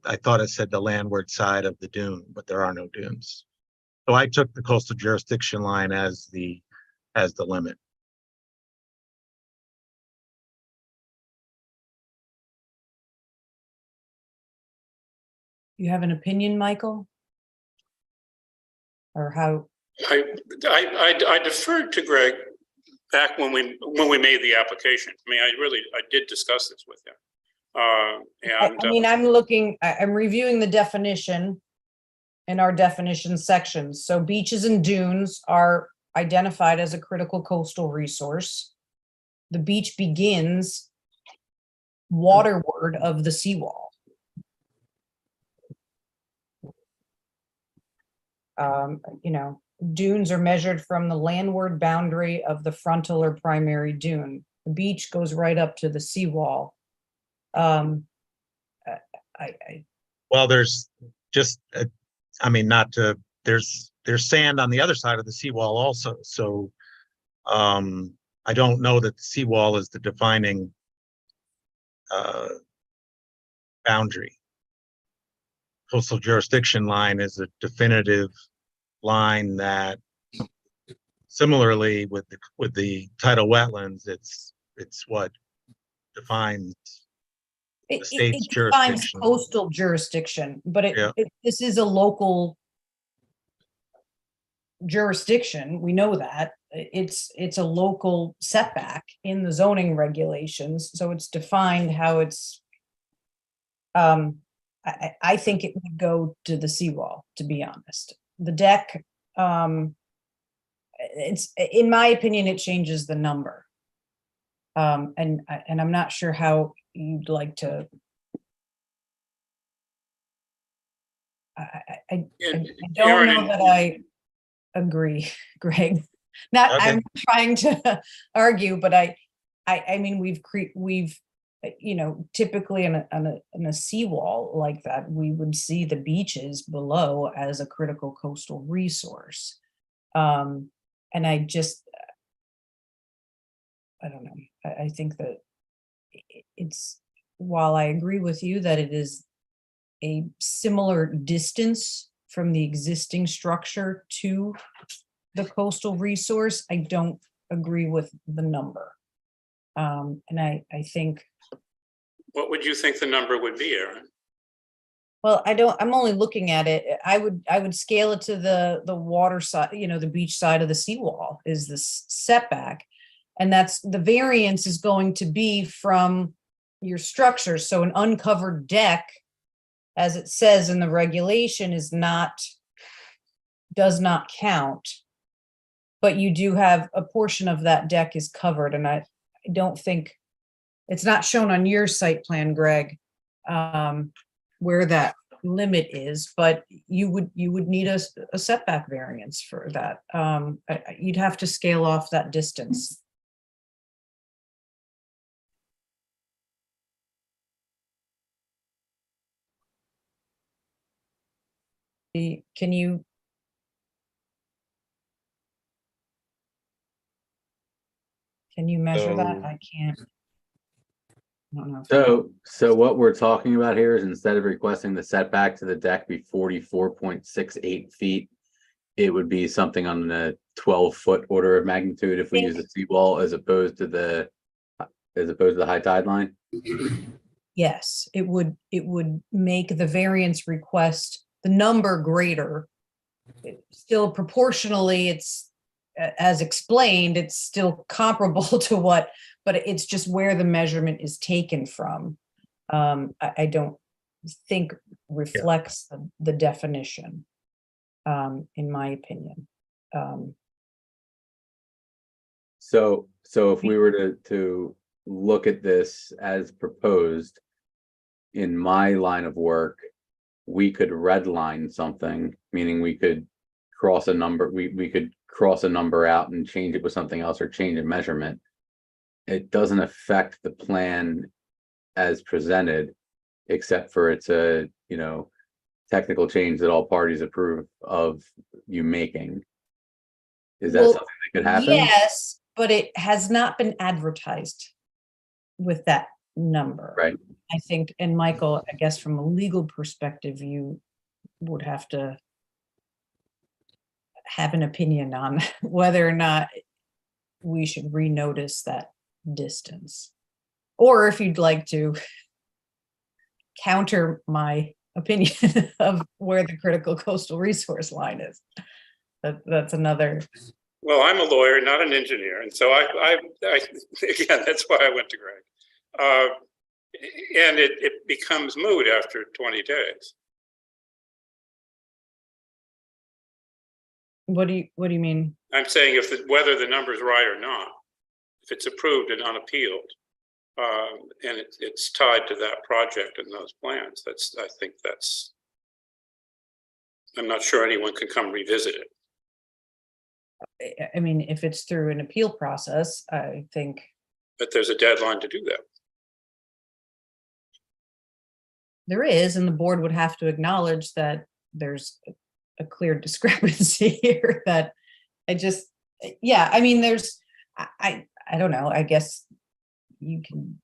I thought it said the landward side of the dune, but there are no dunes. So I took the coastal jurisdiction line as the limit. You have an opinion, Michael? Or how? I deferred to Greg back when we made the application. I mean, I did discuss this with him. I mean, I'm reviewing the definition in our definition sections. So beaches and dunes are identified as a critical coastal resource. The beach begins waterward of the seawall. You know, dunes are measured from the landward boundary of the frontal or primary dune. The beach goes right up to the seawall. Well, there's just, I mean, not to, there's sand on the other side of the seawall also. So I don't know that the seawall is the defining boundary. Coastal jurisdiction line is a definitive line that, similarly with the tidal wetlands, it's what defines the state's It defines jurisdiction. coastal jurisdiction, but Yeah. this is a local jurisdiction. We know that. It's a local setback in the zoning regulations, so it's defined how it's. I think it would go to the seawall, to be honest. The deck, it's, in my opinion, it changes the number. And I'm not sure how you'd like to. I don't know that I agree, Greg. Not, Okay. I'm trying to argue, but I mean, we've, you know, typically in a seawall like that, we would see the beaches below as a critical coastal resource. And I just, I don't know. I think that it's, while I agree with you that it is a similar distance from the existing structure to the coastal resource, I don't agree with the number. And I think. What would you think the number would be, Aaron? Well, I'm only looking at it. I would scale it to the water side, you know, the beach side of the seawall is the setback. And that's, the variance is going to be from your structure. So an uncovered deck, as it says in the regulation, does not count. But you do have a portion of that deck is covered, and I don't think, it's not shown on your site plan, Greg, where that limit is, but you would need a setback variance for that. You'd have to scale off that distance. Can you? Can you measure that? So- I can't. I don't know. So what we're talking about here is, instead of requesting the setback to the deck be 44.68 feet, it would be something on the 12-foot order of magnitude if we use the seawall as opposed to the high tide line. Yes, it would make the variance request, the number greater. Still proportionally, it's, as explained, it's still comparable to what, but it's just where the measurement is taken from. I don't think reflects the definition, in my opinion. So if we were to look at this as proposed, in my line of work, we could redline something, meaning we could cross a number, we could cross a number out and change it with something else or change a measurement. It doesn't affect the plan as presented, except for it's a, you know, technical change that all parties approve of you making. Is that Well, something that could happen? Yes, but it has not been advertised with that number. Right. I think, and Michael, I guess from a legal perspective, you would have to have an opinion on whether or not we should renotice that distance. Or if you'd like to counter my opinion of where the critical coastal resource line is. That's another Well, I'm a lawyer, not an engineer, and so I again, that's why I went to Greg. And it becomes moot after 20 days. What do you mean? I'm saying whether the number's right or not, if it's approved and unappealed, and it's tied to that project and those plans, I think I'm not sure anyone can come revisit it. I mean, if it's through an appeal process, I think But there's a deadline to do that. there is, and the board would have to acknowledge that there's a clear discrepancy here that yeah, I mean, I don't know, I guess you can,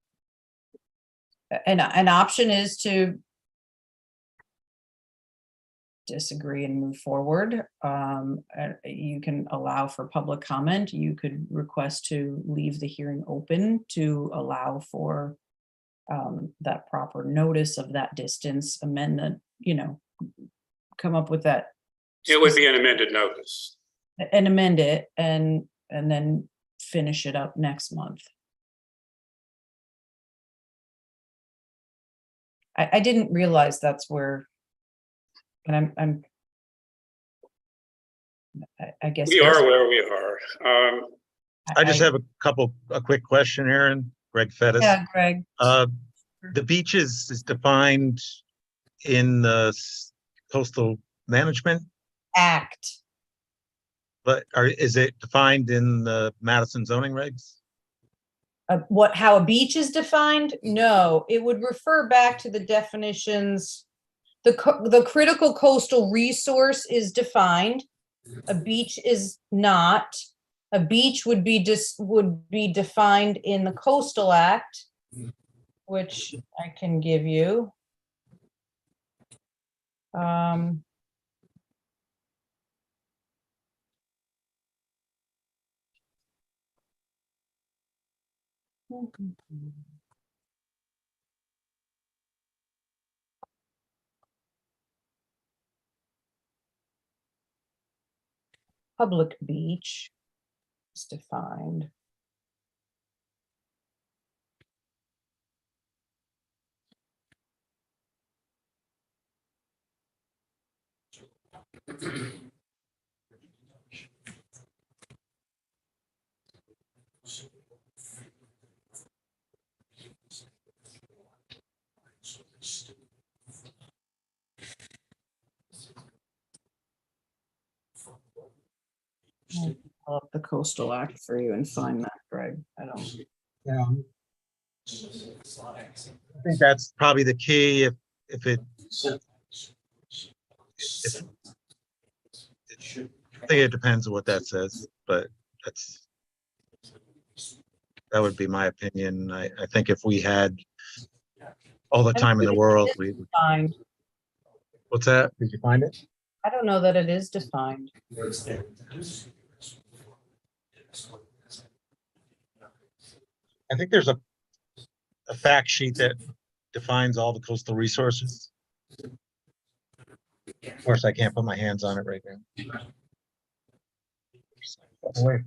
an option is to disagree and move forward. You can allow for public comment. You could request to leave the hearing open to allow for that proper notice of that distance, amendment, come up with that. It would be an amended notice. And amend it and then finish it up next month. I didn't realize that's where, and I guess. We are where we are. I just have a quick question, Aaron. Greg Fettis. Yeah, Greg. The beaches is defined in the Coastal Management Act. But is it defined in the Madison zoning regs? How a beach is defined? No, it would refer back to the definitions. The critical coastal resource is defined. A beach is not. A beach would be defined in the Coastal Act, which I can give you. Public beach is defined. I'll pull up the Coastal Act for you and find that, Greg. I don't. Yeah. I think that's probably the key. If I think it depends on what that says, but that would be my opinion. I think if we had all the time in the world, we would. Defined. What's that? Did you find it? I don't know that it is defined. I think there's a fact sheet that defines all the coastal resources. Of course, I can't put my hands on it right now. Wait.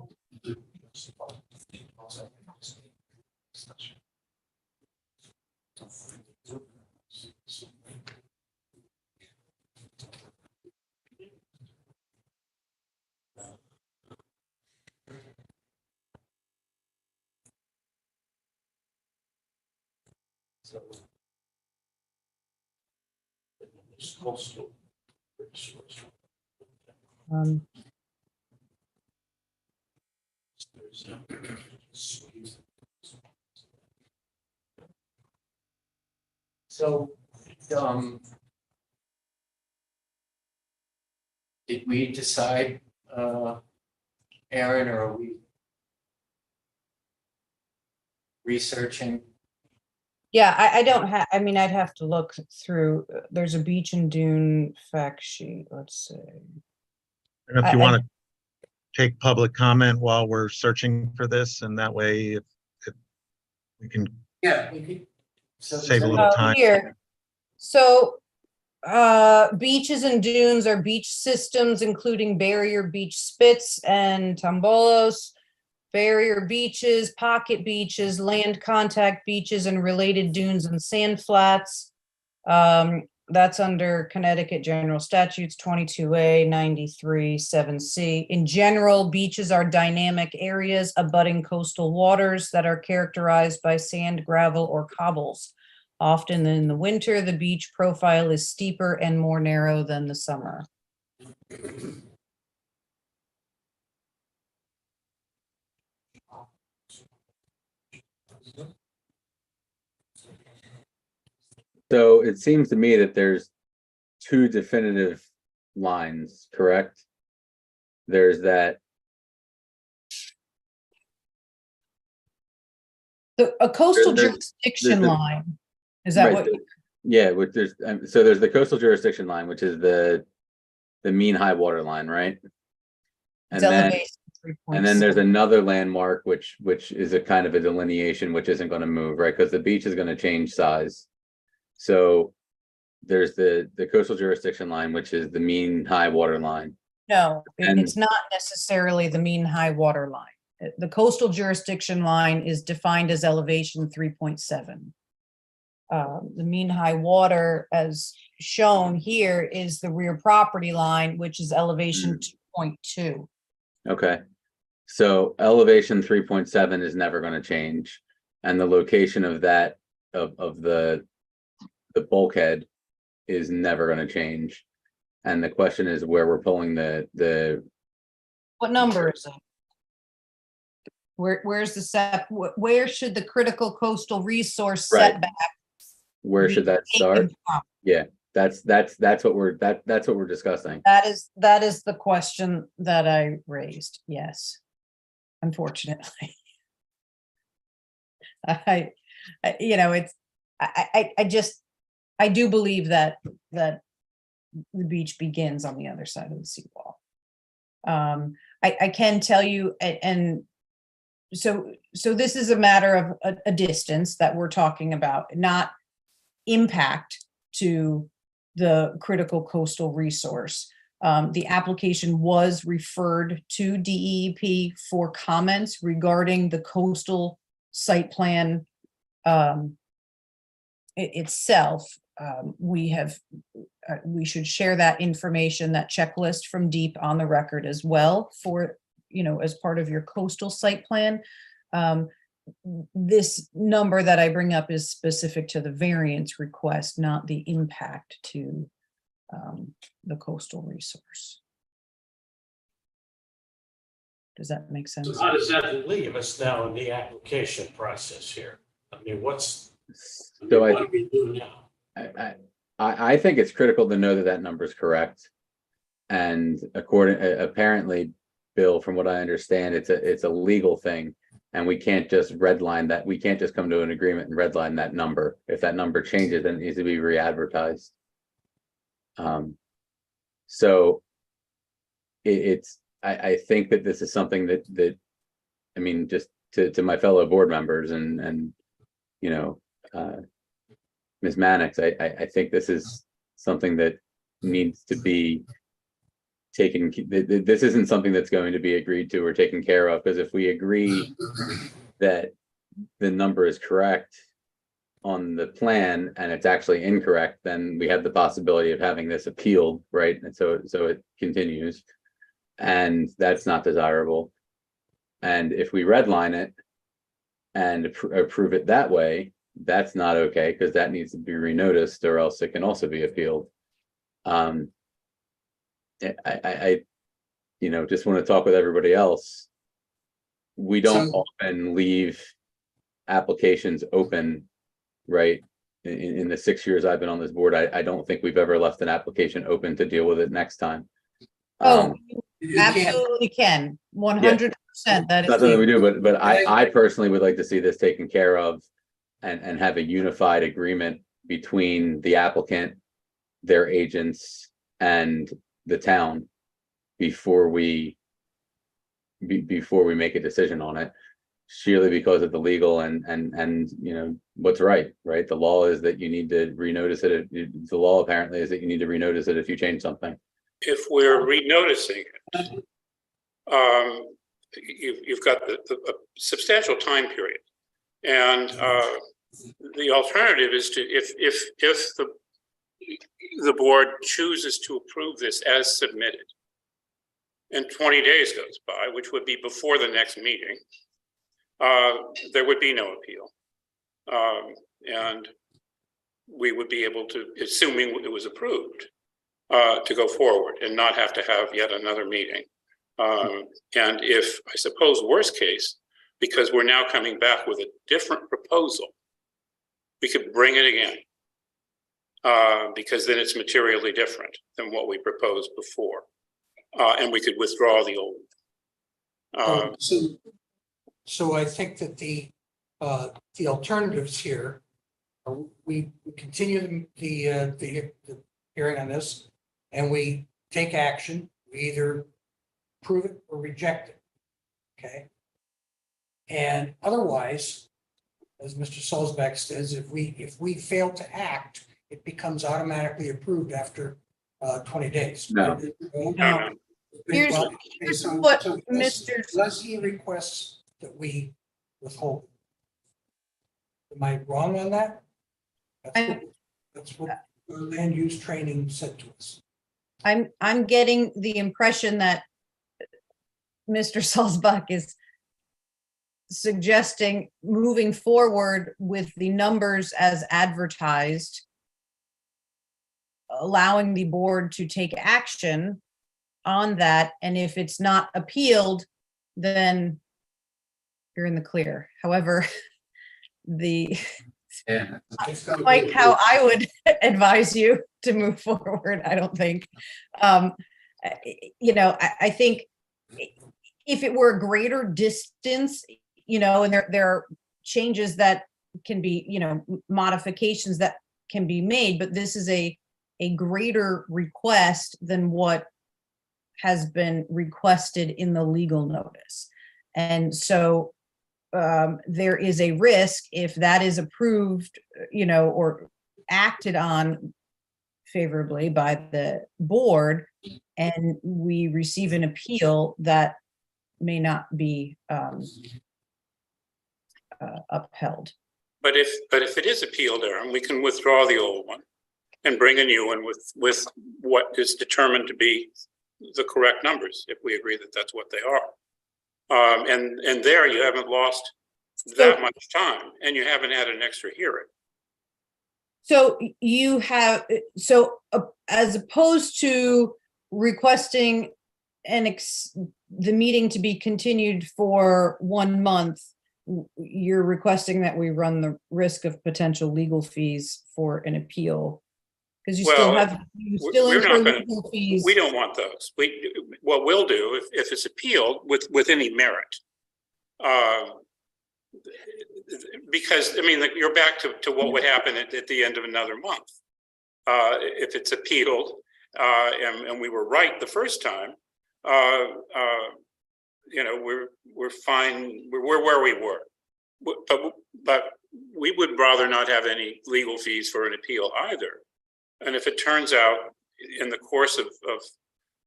So, did we decide, Aaron, or are we researching? Yeah, I don't have, I mean, I'd have to look through, there's a beach and dune fact sheet, let's see. I don't know if you want to take public comment while we're searching for this, and that way if we can Yeah, we could. save a little time. Here, so Beaches and dunes are beach systems, including barrier beach spits and tambolos, barrier beaches, pocket beaches, land contact beaches, and related dunes and sand flats. That's under Connecticut General Statutes 22A 93 7C. In general, beaches are dynamic areas abutting coastal waters that are characterized by sand, gravel, or cobbles. Often in the winter, the beach profile is steeper and more narrow than the summer. So it seems to me that there's two definitive lines, correct? There's that, A coastal There's- jurisdiction there's the- line, is that right, what? yeah, which there's, so there's the coastal jurisdiction line, which is the mean high water line, right? And It's then, elevation and then there's 3.7. another landmark, which is a kind of a delineation, which isn't gonna move, right? Because the beach is gonna change size. So there's the coastal jurisdiction line, which is the mean high water line. No, And- it's not necessarily the mean high water line. The coastal jurisdiction line is defined as elevation 3.7. The mean high water, as shown here, is the rear property line, which is elevation 2.2. Okay, so elevation 3.7 is never gonna change. And the location of that, of the bulkhead is never gonna change. And the question is where we're pulling the, What number is it? Where's the where should the critical coastal resource Right. setback? where should that start? taken from? Yeah, that's what we're discussing. That is the question that I raised, yes. Unfortunately. I do believe that the beach begins on the other side of the seawall. I can tell you, and so this is a matter of a distance that we're talking about, not impact to the critical coastal resource. The application was referred to DEP for comments regarding the coastal site plan itself. We should share that information, that checklist from DEEP on the record as well for, as part of your coastal site plan. This number that I bring up is specific to the variance request, not the impact to the coastal resource. Does that make sense? So how does that leave us now in the application process here? I mean, what So do we do now? I think it's critical to know that that number is correct. And apparently, Bill, from what I understand, it's a legal thing. And we can't just redline that. We can't just come to an agreement and redline that number. If that number changes, then it needs to be re-advertised. So I think that this is something that I mean, just to my fellow board members and Ms. Mannix, I think this is something that needs to be taken. This isn't something that's going to be agreed to or taken care of, because if we agree that the number is correct on the plan and it's actually incorrect, then we have the possibility of having this appealed, right? And so it continues, and that's not desirable. And if we redline it and approve it that way, that's not okay, because that needs to be renoticed, or else it can also be appealed. I just want to talk with everybody else. We don't often leave applications open, right? In the 6 years I've been on this board, I don't think we've ever left an application open to deal with it next time. Oh, absolutely can, 100%. That is Not something we legal. do, but I personally would like to see this taken care of and have a unified agreement between the applicant, their agents, and the town before we make a decision on it. sheerly because of the legal and, you know, what's right? The law is that you need to renotice it. The law apparently is that you need to renotice it if you change something. If we're renoticing it, you've got a substantial time period. And the alternative is to, if the board chooses to approve this as submitted, and 20 days goes by, which would be before the next meeting, there would be no appeal. And we would be able to, assuming it was approved, to go forward and not have to have yet another meeting. And if, I suppose, worst case, because we're now coming back with a different proposal, we could bring it again. Because then it's materially different than what we proposed before. And we could withdraw the old. So I think that the alternatives here, are we continue the hearing on this, and we take action. We either approve it or reject it. Okay. And otherwise, as Mr. Salzbeck says, if we fail to act, it becomes automatically approved after 20 days. No. Here's Well, what so Mr. Leslie requests that we withhold. Am I wrong on that? That's what our land use training said to us. I'm getting the impression that Mr. Salzbach is suggesting moving forward with the numbers as advertised, allowing the board to take action on that. And if it's not appealed, then you're in the clear. However, like how I would advise you to move forward, I don't think. You know, I think if it were a greater distance, you know, and there are changes that can be, you know, modifications that can be made, but this is a greater request than what has been requested in the legal notice. And so there is a risk if that is approved, you know, or acted on favorably by the board, and we receive an appeal that may not be upheld. But if it is appealed, Aaron, we can withdraw the old one and bring a new one with what is determined to be the correct numbers, if we agree that that's what they are. And there you haven't lost that much time, and you haven't had an extra hearing. So you have, as opposed to requesting the meeting to be continued for 1 month, you're requesting that we run the risk of potential legal fees for an appeal. Because you still have, incur legal fees. We don't want those. What we'll do, if it's appealed with any merit, because, I mean, you're back to what would happen at the end of another month. If it's appealed, and we were right the first time, you know, we're fine, we're where we were. But we would rather not have any legal fees for an appeal either. And if it turns out in the course of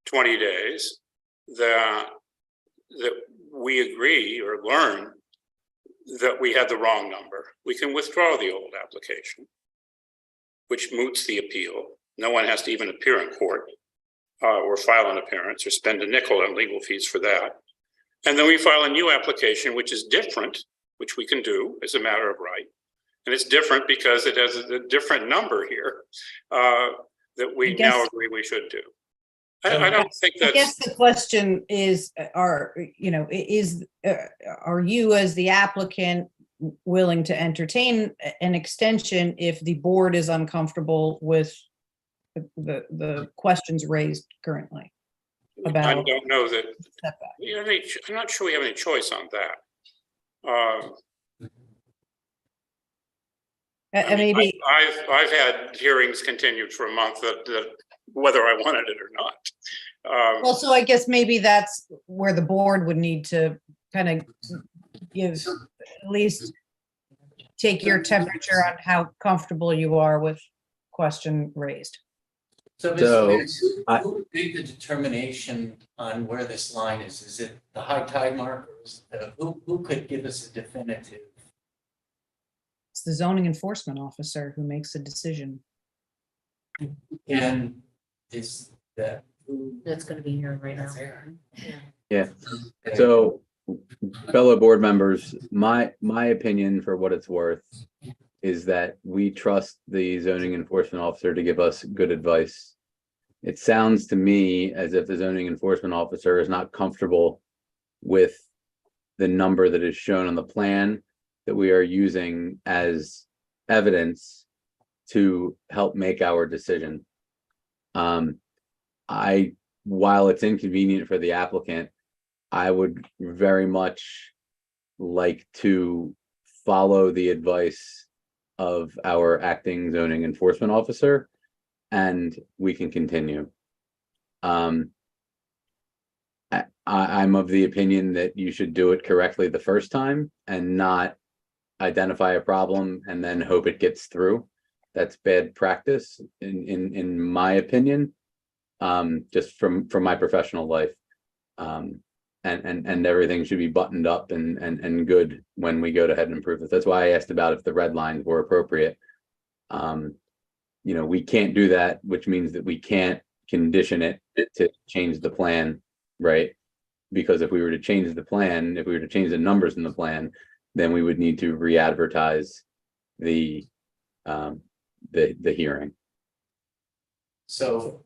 20 days that we agree or learn that we had the wrong number, we can withdraw the old application, which moots the appeal. No one has to even appear in court or file an appearance or spend a nickel on legal fees for that. And then we file a new application, which is different, which we can do as a matter of right. And it's different because it has a different number here that we now agree we should do. I don't think that's. I guess the question is, are you as the applicant willing to entertain an extension if the board is uncomfortable with the questions raised currently? I don't know that. I'm not sure we have any choice on that. Maybe I've had hearings continued for a month that whether I wanted it or not. Well, so I guess maybe that's where the board would need to kind of you at least take your temperature on how comfortable you are with question raised. So, So, Mr. Hicks, I- who would make the determination on where this line is? Is it the high tide mark? Or is it who could give us a definitive? It's the zoning enforcement officer who makes a decision. And is that who? That's gonna be here right now. Yeah. So, fellow board members, my opinion, for what it's worth, is that we trust the zoning enforcement officer to give us good advice. It sounds to me as if the zoning enforcement officer is not comfortable with the number that is shown on the plan that we are using as evidence to help make our decision. While it's inconvenient for the applicant, I would very much like to follow the advice of our acting zoning enforcement officer, and we can continue. I'm of the opinion that you should do it correctly the first time and not identify a problem and then hope it gets through. That's bad practice in my opinion, just from my professional life. And everything should be buttoned up and good when we go ahead and approve this. That's why I asked about if the red lines were appropriate. We can't do that, which means that we can't condition it to change the plan, right? Because if we were to change the plan, if we were to change the numbers in the plan, then we would need to re-advertise the hearing. So,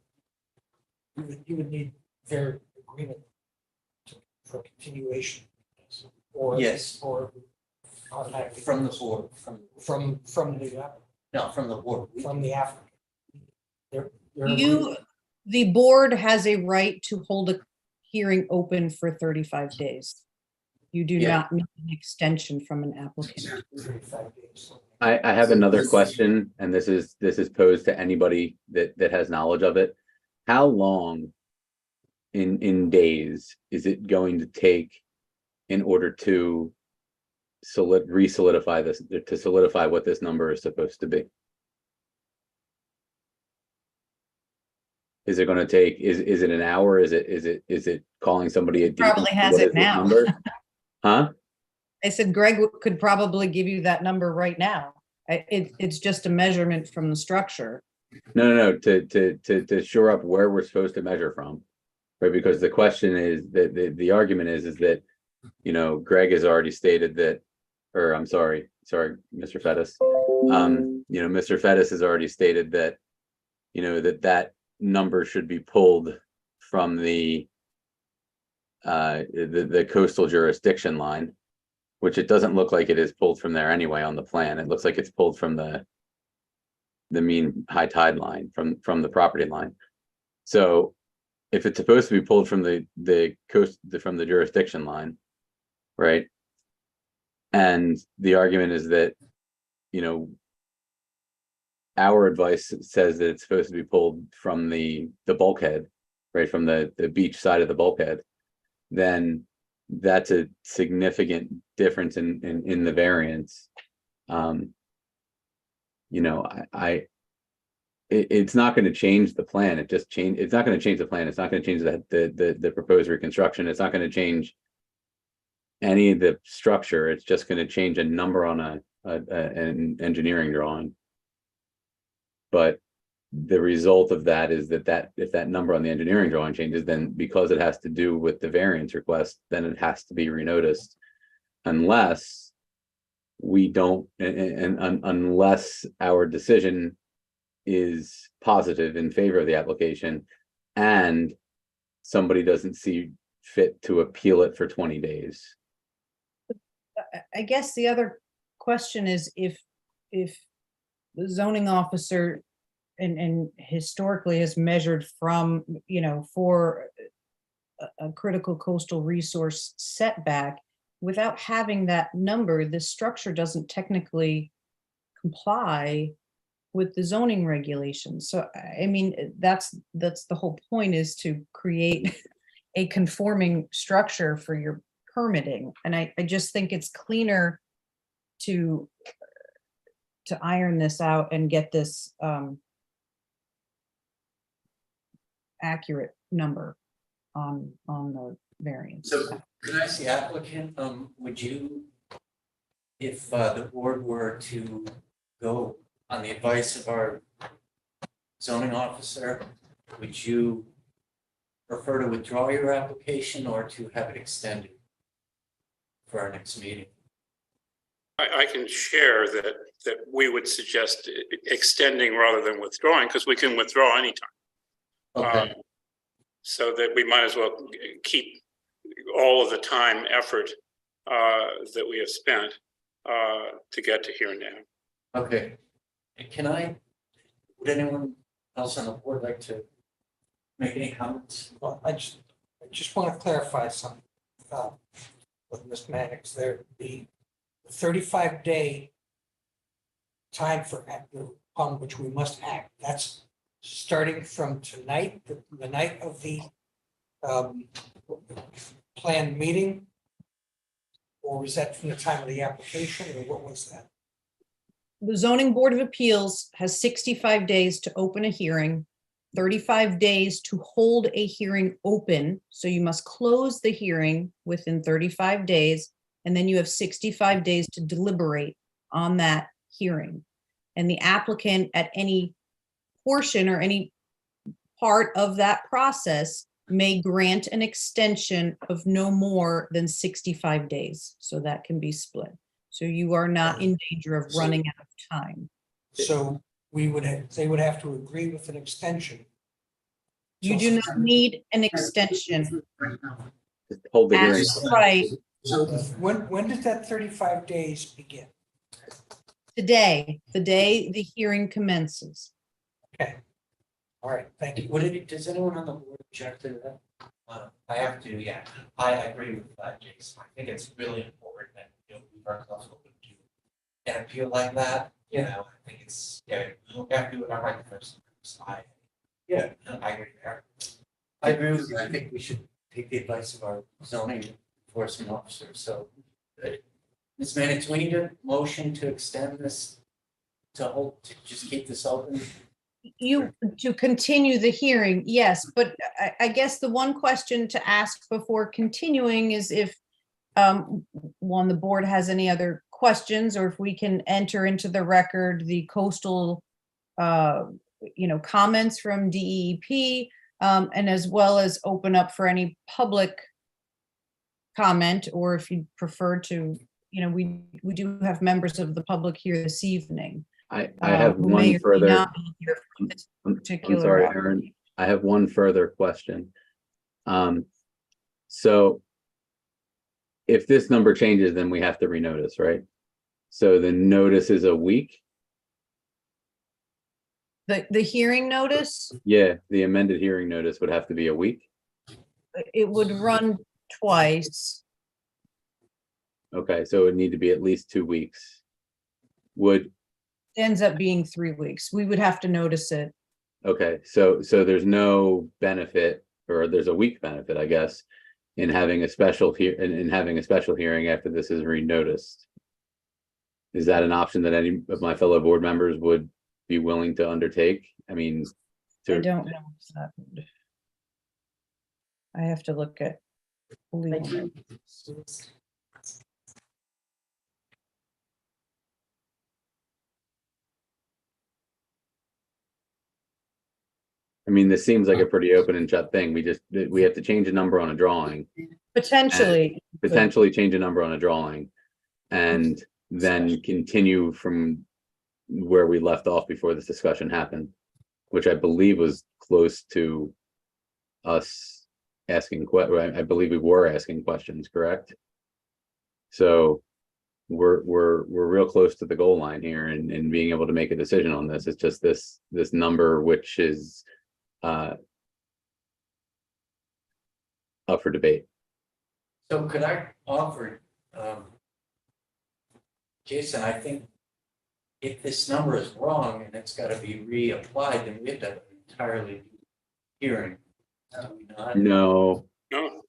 You would need their agreement for continuation. Or. Yes. Or automatically. from the board, From the, no, from the board. from the applicant. Their The board has a right to hold a hearing open for 35 days. You do Yeah. not need an extension from an applicant. 35 days. I have another question, and this is posed to anybody that has knowledge of it. How long in days is it going to take in order to re-solidify this, to solidify what this number is supposed to be? Is it going to take, is it an hour? Is it calling somebody a deacon? Probably has What it is this now. number? Huh? I said Greg could probably give you that number right now. It's just a measurement from the structure. No, to shore up where we're supposed to measure from, right? Because the question is that the argument is that, Greg has already stated that, or I'm sorry, Mr. Fettis. Mr. Fettis has already stated that, that number should be pulled from the coastal jurisdiction line, which it doesn't look like it is pulled from there anyway on the plan. It looks like it's pulled from the mean high tide line from the property line. So if it's supposed to be pulled from the coast, from the jurisdiction line, right? And the argument is that, our advice says that it's supposed to be pulled from the bulkhead, right? From the beach side of the bulkhead, then that's a significant difference in the variance. It's not going to change the plan. It's not going to change the plan. It's not going to change the proposed reconstruction. It's not going to change any of the structure. It's just going to change a number on an engineering drawing. But the result of that is that if that number on the engineering drawing changes, then because it has to do with the variance request, then it has to be renoticed, unless we don't, and unless our decision is positive in favor of the application and somebody doesn't see fit to appeal it for 20 days. I guess the other question is if the zoning officer and historically has measured from, for a critical coastal resource setback, without having that number, the structure doesn't technically comply with the zoning regulations. So, that's the whole point, is to create a conforming structure for your permitting. And I just think it's cleaner to iron this out and get this accurate number on the variance. So could I ask the applicant, would you, if the board were to go on the advice of our zoning officer, would you prefer to withdraw your application or to have it extended for our next meeting? I can share that we would suggest extending rather than withdrawing, because we can withdraw anytime. Okay, So that we might as well keep all of the time, effort that we have spent to get to here now. okay. And would anyone else on the board like to make any comments? Well, I just want to clarify something with Ms. Mannix there. The 35-day time for upon which we must act, that's starting from tonight, the night of the planned meeting? Or was that from the time of the application, or what was that? The zoning board of appeals has 65 days to open a hearing, 35 days to hold a hearing open. So you must close the hearing within 35 days, and then you have 65 days to deliberate on that hearing. And the applicant at any portion or any part of that process may grant an extension of no more than 65 days. So that can be split. So you are not in danger of running out of time. So they would have to agree with an extension. You do not need an extension. Just hold the hearing. As right So when does that 35 days begin? today, the day the hearing commences. Okay. All right, thank you. Does anyone on the board object to that? I have to, yeah, I agree with that, Jason. I think it's really important that, we are open to an appeal like that, I think it's, we have to do it right the first time. So I agree there. I agree with you. I think we should take the advice of our zoning enforcement officer. So, Ms. Mannix, do we need a motion to extend this to just keep this open? To continue the hearing, yes, but I guess the one question to ask before continuing is if one, the board has any other questions, or if we can enter into the record the coastal comments from DEP, and as well as open up for any public comment, or if you prefer to, we do have members of the public here this evening. I have who may one or may further. not be here for this I'm particular sorry, Aaron. I have one further question. So if this number changes, then we have to renotice, right? So the notice is a week? The hearing notice, Yeah, the amended hearing notice would have to be a week? it would run twice. Okay, so it would need to be at least 2 weeks. Would, Ends up being 3 weeks. We would have to notice it. okay, so there's no benefit, or there's a week benefit, I guess, in having a special hearing after this is renoticed. Is that an option that any of my fellow board members would be willing to undertake? I mean, I don't know. If that would- I have to look at. legal. I mean, this seems like a pretty open and shut thing. We have to change a number on a drawing, Potentially, potentially change a number on a drawing, and then continue from where we left off before this discussion happened, which I believe was close to us asking I believe we were asking questions, correct? So we're real close to the goal line here and being able to make a decision on this. It's just this number, which is up for debate. So could I offer, Jason, I think if this number is wrong and it's got to be reapplied, then we have to have an entirely new hearing. Do we not? No, No,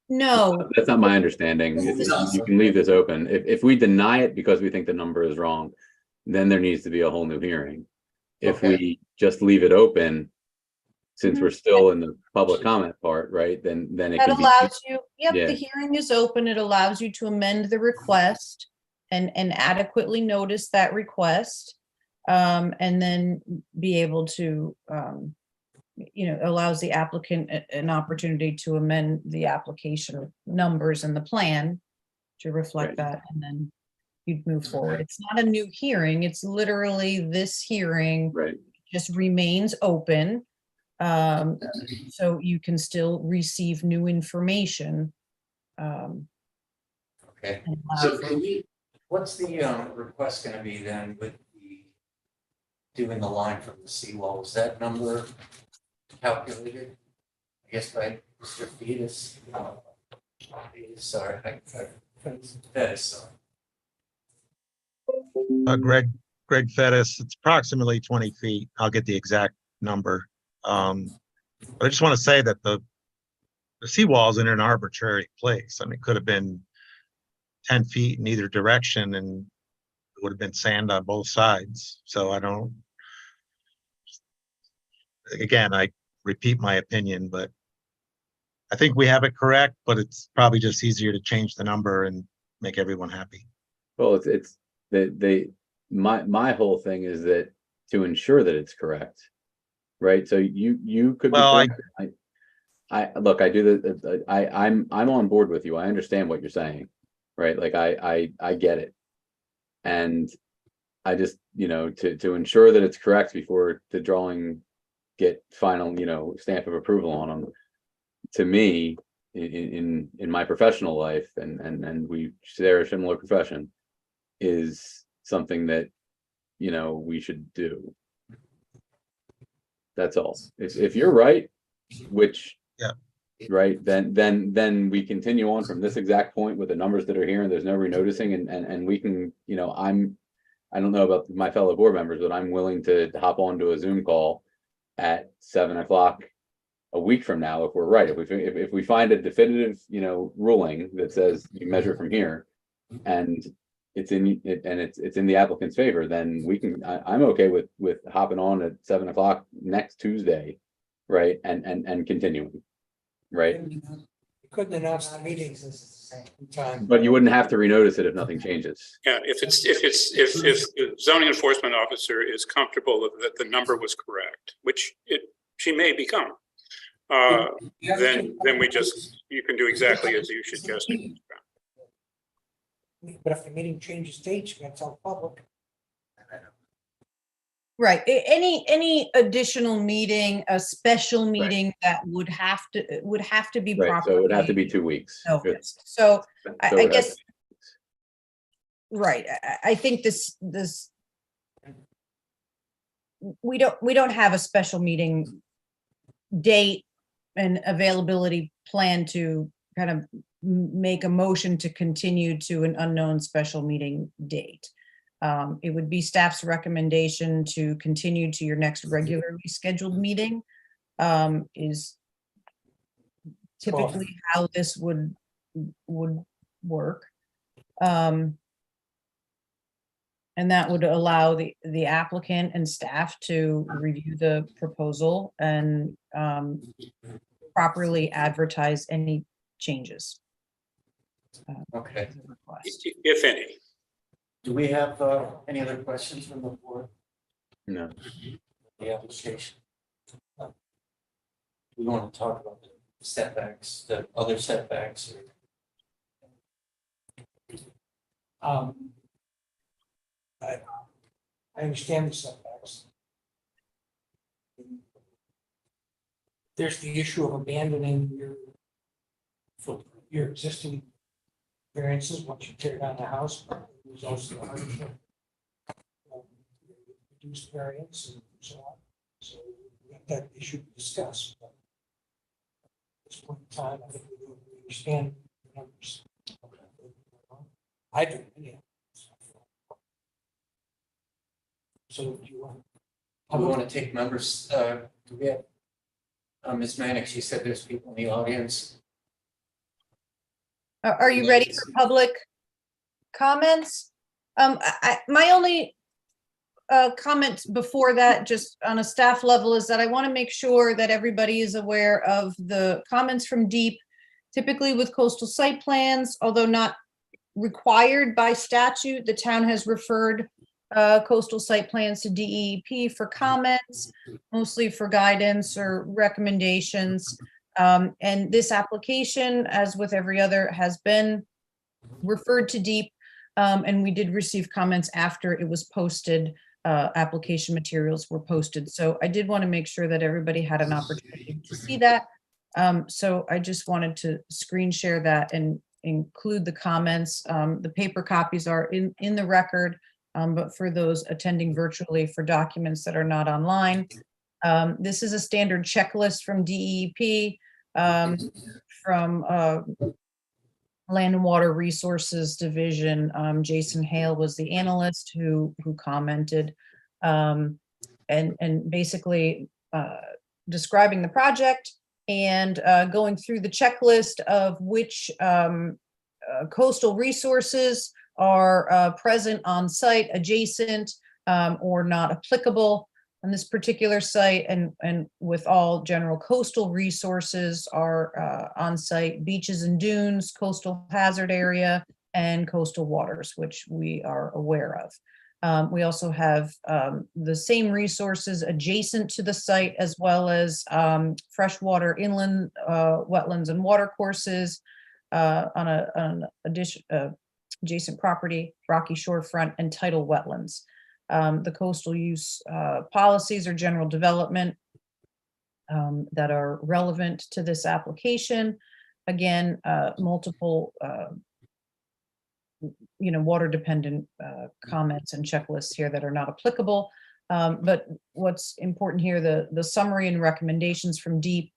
No, That's not my understanding. You can leave this open. If we deny it because we think the number is wrong, then there needs to be a whole new hearing. If Okay. we just leave it open, since we're still in the public comment part, right, then it that can be. allows you, yep, Yeah. the hearing is open. It allows you to amend the request and adequately notice that request. And then be able to, allows the applicant an opportunity to amend the application numbers and the plan to reflect Right. that, and then you'd move forward. It's not a new hearing. It's literally this hearing Right. just remains open. So you can still receive new information. Okay, and allow so for- can we, what's the request gonna be then with the doing the line from the seawall? Is that number calculated? I guess by Mr. Fetus? Sorry, Fetus, sorry. Greg Fettis, it's approximately 20 feet. I'll get the exact number. But I just want to say that the seawall's in an arbitrary place. I mean, it could have been 10 feet in either direction and it would have been sand on both sides. So again, I repeat my opinion, but I think we have it correct, but it's probably just easier to change the number and make everyone happy. Well, my whole thing is that to ensure that it's correct, right? So you could. Well, Look, I do the, I'm on board with you. I understand what you're saying, right? Like I get it. And I just, to ensure that it's correct before the drawing get final, stamp of approval on them. To me, in my professional life, and we share a similar profession, is something that, we should do. That's all. If you're right, which. Yeah. Right, then we continue on from this exact point with the numbers that are here, and there's no renoticing, and we can, I don't know about my fellow board members, but I'm willing to hop onto a Zoom call at 7 o'clock a week from now if we're right. If we find a definitive, ruling that says you measure from here, and it's in the applicant's favor, then I'm okay with hopping on at 7 o'clock next Tuesday, right, and continuing. Right. You couldn't announce the meetings in time. But you wouldn't have to renotice it if nothing changes. Yeah, if the zoning enforcement officer is comfortable that the number was correct, which she may become, then you can do exactly as you suggested. But if the meeting changes dates, you gotta tell the public. Right, any additional meeting, a special meeting that would have to be Right, so it would have to properly be 2 weeks. noticed. So So I it would have guess, to- right, I think this, we don't have a special meeting date and availability plan to kind of make a motion to continue to an unknown special meeting date. It would be staff's recommendation to continue to your next regularly scheduled meeting, is typically how this would work. And that would allow the applicant and staff to review the proposal and properly advertise any changes. Okay. to the request. If any. Do we have any other questions from the board? No. The application? We want to talk about the setbacks, the other setbacks. I understand the setbacks. There's the issue of abandoning your existing variances once you tear down the house. There's also the hardship of reduced variance and so on. So we have that issue to discuss. But at this point in time, I think we understand the numbers. I do, yeah. So do you want? We want to take members, do we have? Ms. Mannix, she said there's people in the audience. Are you ready for public comments? My only comment before that, just on a staff level, is that I want to make sure that everybody is aware of the comments from DEEP. Typically with coastal site plans, although not required by statute, the town has referred coastal site plans to DEP for comments, mostly for guidance or recommendations. And this application, as with every other, has been referred to DEEP. And we did receive comments after it was posted, application materials were posted. So I did want to make sure that everybody had an opportunity to see that. So I just wanted to screen share that and include the comments. The paper copies are in the record, but for those attending virtually for documents that are not online. This is a standard checklist from DEP, from Land and Water Resources Division. Jason Hale was the analyst who commented, and basically describing the project and going through the checklist of which coastal resources are present on site, adjacent, or not applicable on this particular site, and with all general coastal resources are on site: beaches and dunes, coastal hazard area, and coastal waters, which we are aware of. We also have the same resources adjacent to the site, as well as freshwater inland wetlands and watercourses on an adjacent property, rocky shorefront, and tidal wetlands. The coastal use policies or general development that are relevant to this application. Again, multiple water dependent comments and checklists here that are not applicable. But what's important here, the summary and recommendations from DEEP,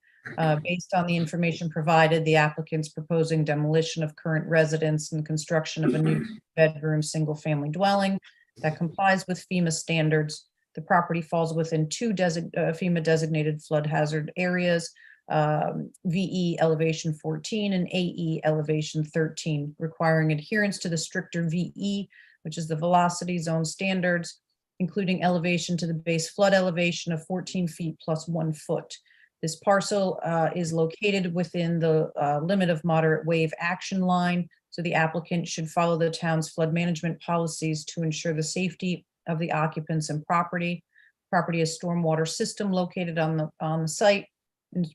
based on the information provided, the applicant's proposing demolition of current residence and construction of a new bedroom single family dwelling that complies with FEMA standards. The property falls within two FEMA designated flood hazard areas, VE elevation 14 and AE elevation 13, requiring adherence to the stricter VE, which is the velocity zone standards, including elevation to the base flood elevation of 14 feet plus 1 foot. This parcel is located within the limit of moderate wave action line, so the applicant should follow the town's flood management policies to ensure the safety of the occupants and property. Property is stormwater system located on the site,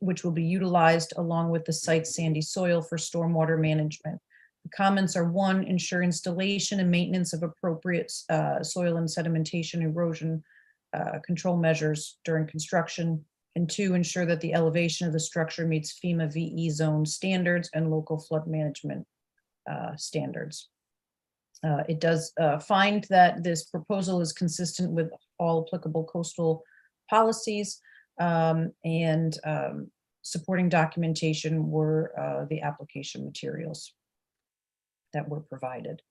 which will be utilized along with the site's sandy soil for stormwater management. The comments are: 1, ensure installation and maintenance of appropriate soil and sedimentation erosion control measures during construction. And 2, ensure that the elevation of the structure meets FEMA VE zone standards and local flood management standards. It does find that this proposal is consistent with all applicable coastal policies, and supporting documentation were the application materials that were provided.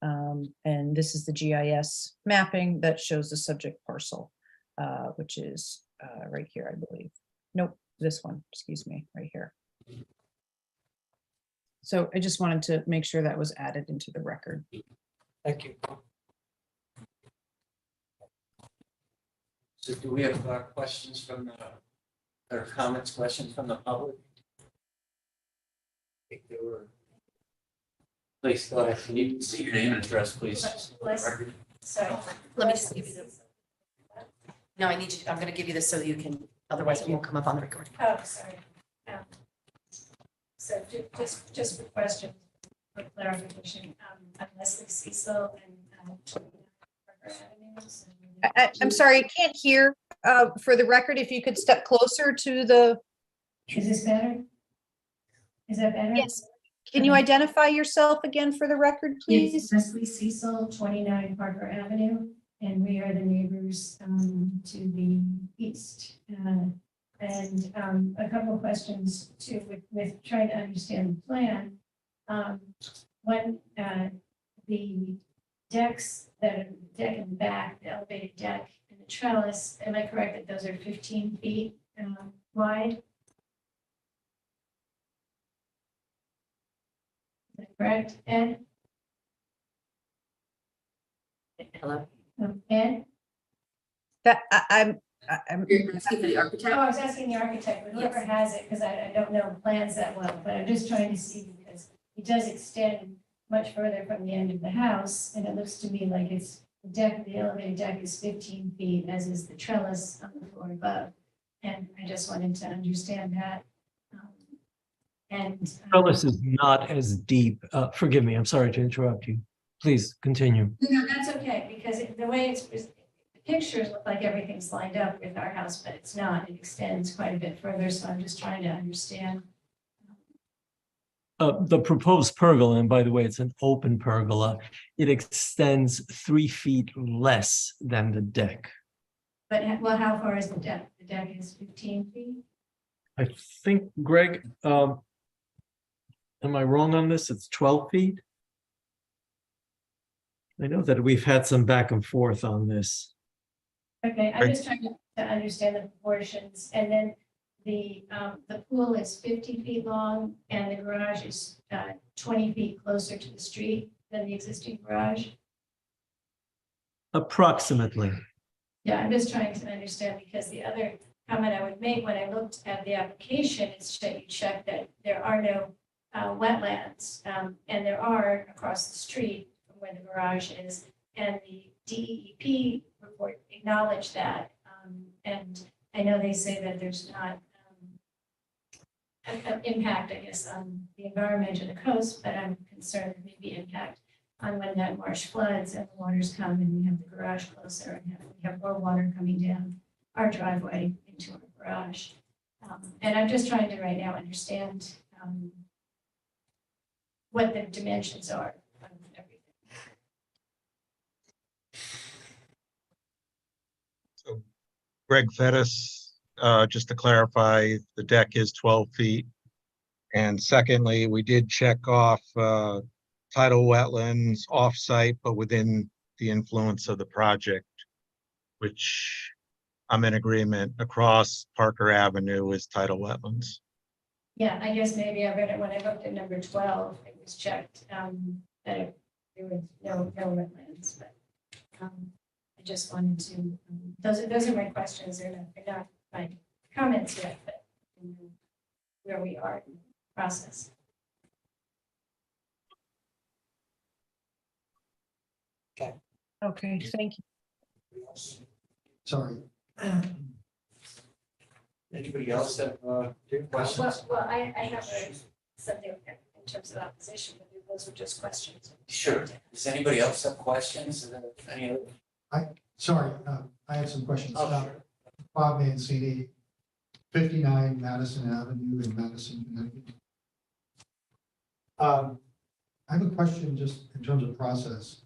And this is the GIS mapping that shows the subject parcel, which is right here, I believe. Nope, this one, excuse me, right here. So I just wanted to make sure that was added into the record. Thank you. So do we have questions from or comments, questions from the public? I think there were. Please go ahead. Can you see your name and address, please? Sorry, let me just give you the. No, I need you, I'm gonna give you this so you can, otherwise it won't come up on the recording. Oh, sorry. So just for questions, for clarification, I'm Leslie Cecil and I'm sorry, I can't hear. For the record, if you could step closer to the. Is this better? Is that better? Yes. Can you identify yourself again for the record, please? It's Leslie Cecil, 29 Parker Avenue, and we are the neighbors to the east. And a couple of questions too with trying to understand the plan. When the decks that are the deck in the back, the elevated deck and the trellis, am I correct that those are 15 feet wide? correct, Ed? Hello? Ed? That, I'm, You're asking for the Oh, architect? I was asking the architect, but whoever has it, because I don't know plans that well, but I'm just trying to see, because it does extend much further from the end of the house, and it looks to me like it's, the elevated deck is 15 feet, as is the trellis on the floor above. And I just wanted to understand that. And. Trellis is not as deep. Forgive me, I'm sorry to interrupt you. Please continue. No, that's okay, because the way the pictures look like everything's lined up with our house, but it's not. It extends quite a bit further, so I'm just trying to understand. The proposed pergola, and by the way, it's an open pergola, it extends 3 feet less than the deck. But, well, how far is the deck? The deck is 15 feet? I think, Greg, am I wrong on this? It's 12 feet? I know that we've had some back and forth on this. Okay, I'm just trying to understand the proportions, and then the pool is 50 feet long, and the garage is 20 feet closer to the street than the existing garage. Approximately. Yeah, I'm just trying to understand, because the other comment I would make when I looked at the application is that you check that there are no wetlands, and there are across the street from where the garage is, and the DEP report acknowledged that. And I know they say that there's not an impact, I guess, on the environment or the coast, but I'm concerned there may be impact on when that marsh floods and the waters come and we have the garage closer and we have more water coming down our driveway into our garage. And I'm just trying to right now understand what the dimensions are of everything. So Greg Fettis, just to clarify, the deck is 12 feet. And secondly, we did check off tidal wetlands off-site, but within the influence of the project, which I'm in agreement across Parker Avenue is tidal wetlands. Yeah, I guess maybe I read it when I looked at number 12, it was checked that there was no wetlands, but I just wanted to, those are my questions. They're not my comments yet, but where we are in the process. okay, thank you. Sorry. Anybody else have questions? Well, I have something in terms of opposition, but those were just questions. Sure. Does anybody else have questions? Any other? Sorry, I have some questions. Oh, sure. Bob Mancini, 59 Madison Avenue in Madison, Connecticut. I have a question just in terms of process.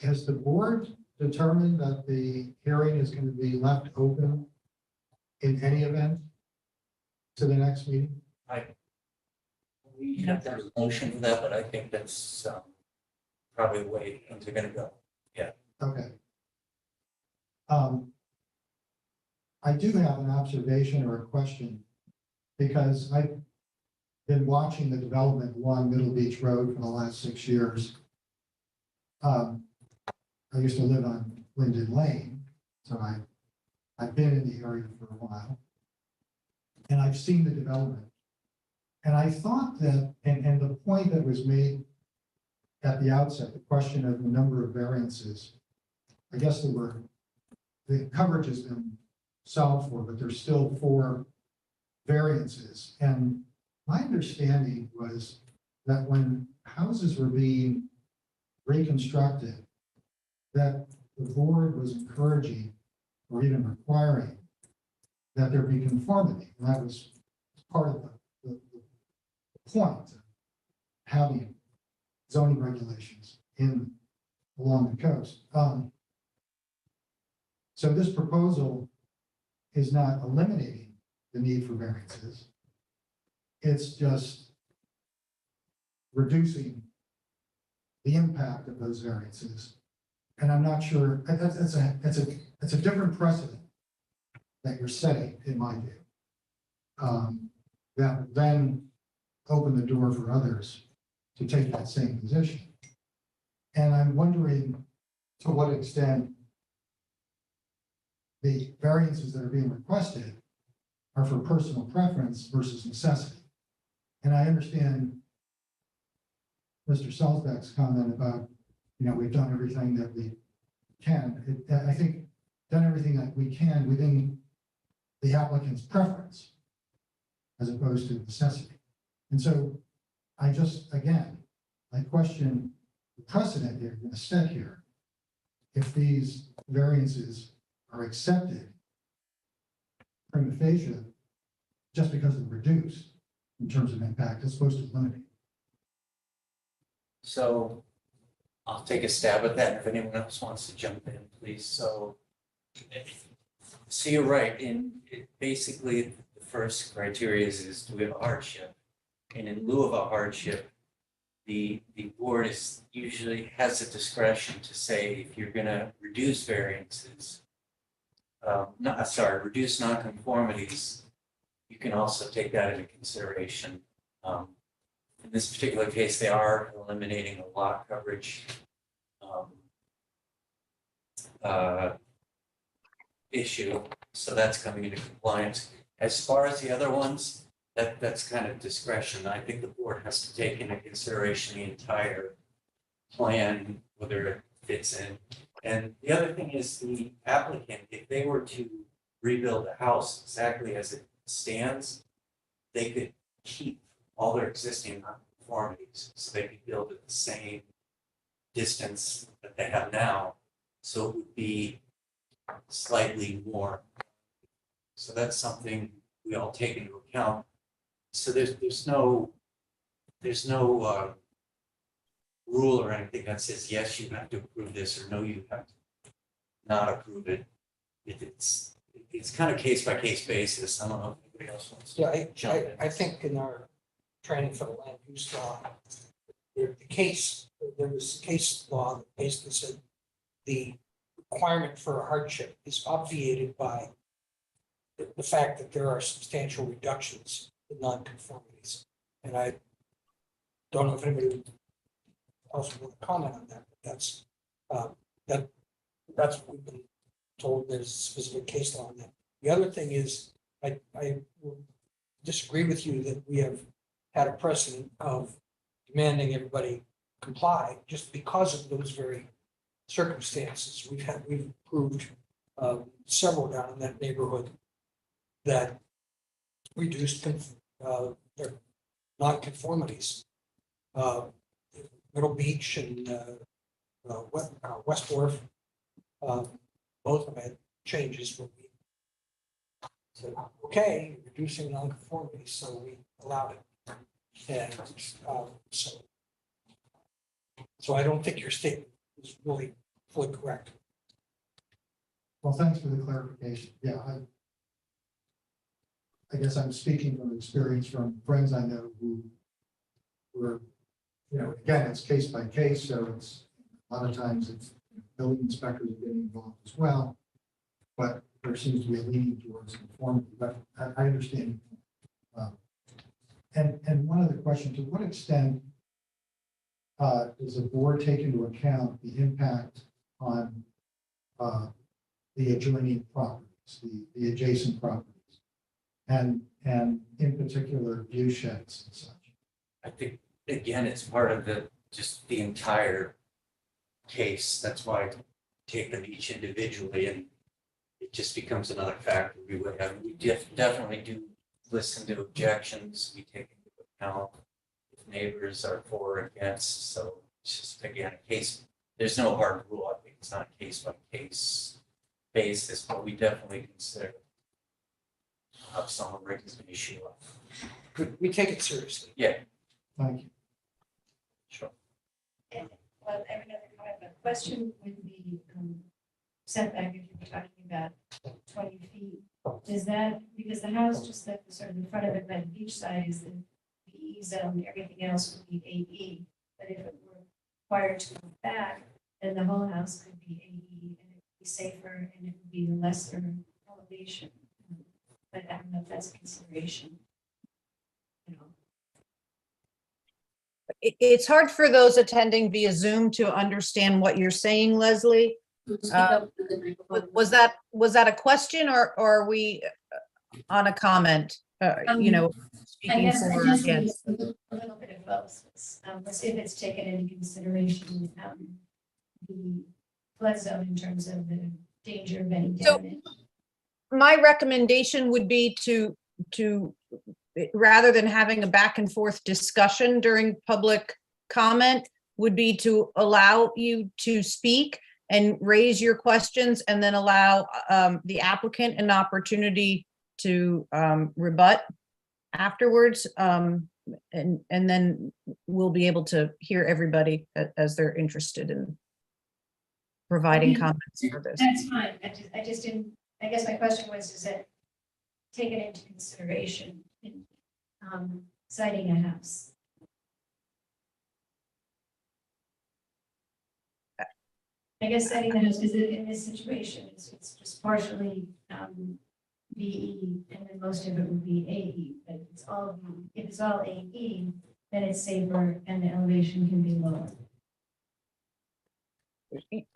Has the board determined that the hearing is going to be left open in any event to the next meeting? We have to have a motion for that, but I think that's probably the way things are gonna go. Yeah. Okay. I do have an observation or a question, because I've been watching the development along Middle Beach Road for the last 6 years. I used to live on Linden Lane, so I've been in the area for a while. And I've seen the development. And I thought that, and the point that was made at the outset, the question of the number of variances, I guess the coverage has been solved for, but there's still 4 variances. And my understanding was that when houses were being reconstructed, that the board was encouraging or even requiring that there be conformity. And that was part of the point of having zoning regulations along the coast. So this proposal is not eliminating the need for variances. It's just reducing the impact of those variances. And I'm not sure, it's a different precedent that you're setting, in my view. That then open the door for others to take that same position. And I'm wondering to what extent the variances that are being requested are for personal preference versus necessity. And I understand Mr. Salzbeck's comment about, we've done everything that we can. I think done everything that we can within the applicant's preference as opposed to necessity. And so I just, again, I question the precedent here, going to set here. If these variances are accepted prima facie, just because they're reduced in terms of impact, as opposed to limiting. So I'll take a stab at that. If anyone else wants to jump in, please. So you're right. Basically, the first criteria is do we have a hardship? And in lieu of a hardship, the board usually has the discretion to say if you're going to reduce variances, reduce nonconformities, you can also take that into consideration. In this particular case, they are eliminating a lot coverage issue, so that's coming into compliance. As far as the other ones, that's kind of discretion. I think the board has to take into consideration the entire plan, whether it fits in. And the other thing is the applicant, if they were to rebuild the house exactly as it stands, they could keep all their existing nonconformities, so they could build at the same distance that they have now. So it would be slightly more. So that's something we all take into account. So there's no rule or anything that says, yes, you have to approve this, or no, you have to not approve it. It's kind of case by case basis. I don't know if anybody else wants to jump in. I think in our training for the land use law, there was a case law that basically said the requirement for a hardship is obviated by the fact that there are substantial reductions in nonconformities. And I don't know if anybody else will comment on that, but that's what we've been told. There's a specific case law on that. The other thing is, I will disagree with you that we have had a precedent of demanding everybody comply just because of those very circumstances. We've approved several down in that neighborhood that reduced their nonconformities. Middle Beach and West Wharf, both of them had changes when we said, okay, reducing nonconformities, so we allowed it. And so I don't think your statement is really fully correct. Well, thanks for the clarification. Yeah, I guess I'm speaking from experience from friends I know who were, again, it's case by case, so it's a lot of times it's building inspectors are getting involved as well, but there seems to be a leaning towards conformity. But I understand. And one other question: to what extent does the board take into account the impact on the adjoining properties, the adjacent properties, and in particular view sheds and such? I think, again, it's part of just the entire case. That's why I take them each individually, and it just becomes another factor we would have. We definitely do listen to objections. We take into account if neighbors are for or against. So it's just, again, a case. There's no hard rule. I think it's not a case by case basis, but we definitely consider how someone brings an issue up. We take it seriously. Yeah. Thank you. Sure. And I have another comment, but question with the setback, if you're talking about 20 feet, does that, because the house just at the sort of the front of it by the beach side is the E zone, everything else would be AE, but if it were required to move back, then the whole house could be AE and it would be safer and it would be lesser elevation. But I don't know if that's a consideration. it's hard for those attending via Zoom to understand what you're saying, Leslie. Speak up to the microphone. Was that a question or are we on a comment? You know, I speaking guess, for I or guess against. it's a little bit of both. Let's see if it's taken into consideration, the flood zone in terms of the danger of any So- damage. My recommendation would be to rather than having a back and forth discussion during public comment, would be to allow you to speak and raise your questions and then allow the applicant an opportunity to rebut afterwards. And then we'll be able to hear everybody as they're interested in providing comments for this. That's fine. I just didn't, I guess my question was, is it taken into consideration in citing a house? I guess citing the house, because in this situation, it's just partially VE, and then most of it would be AE, but if it's all AE, then it's safer and the elevation can be lower.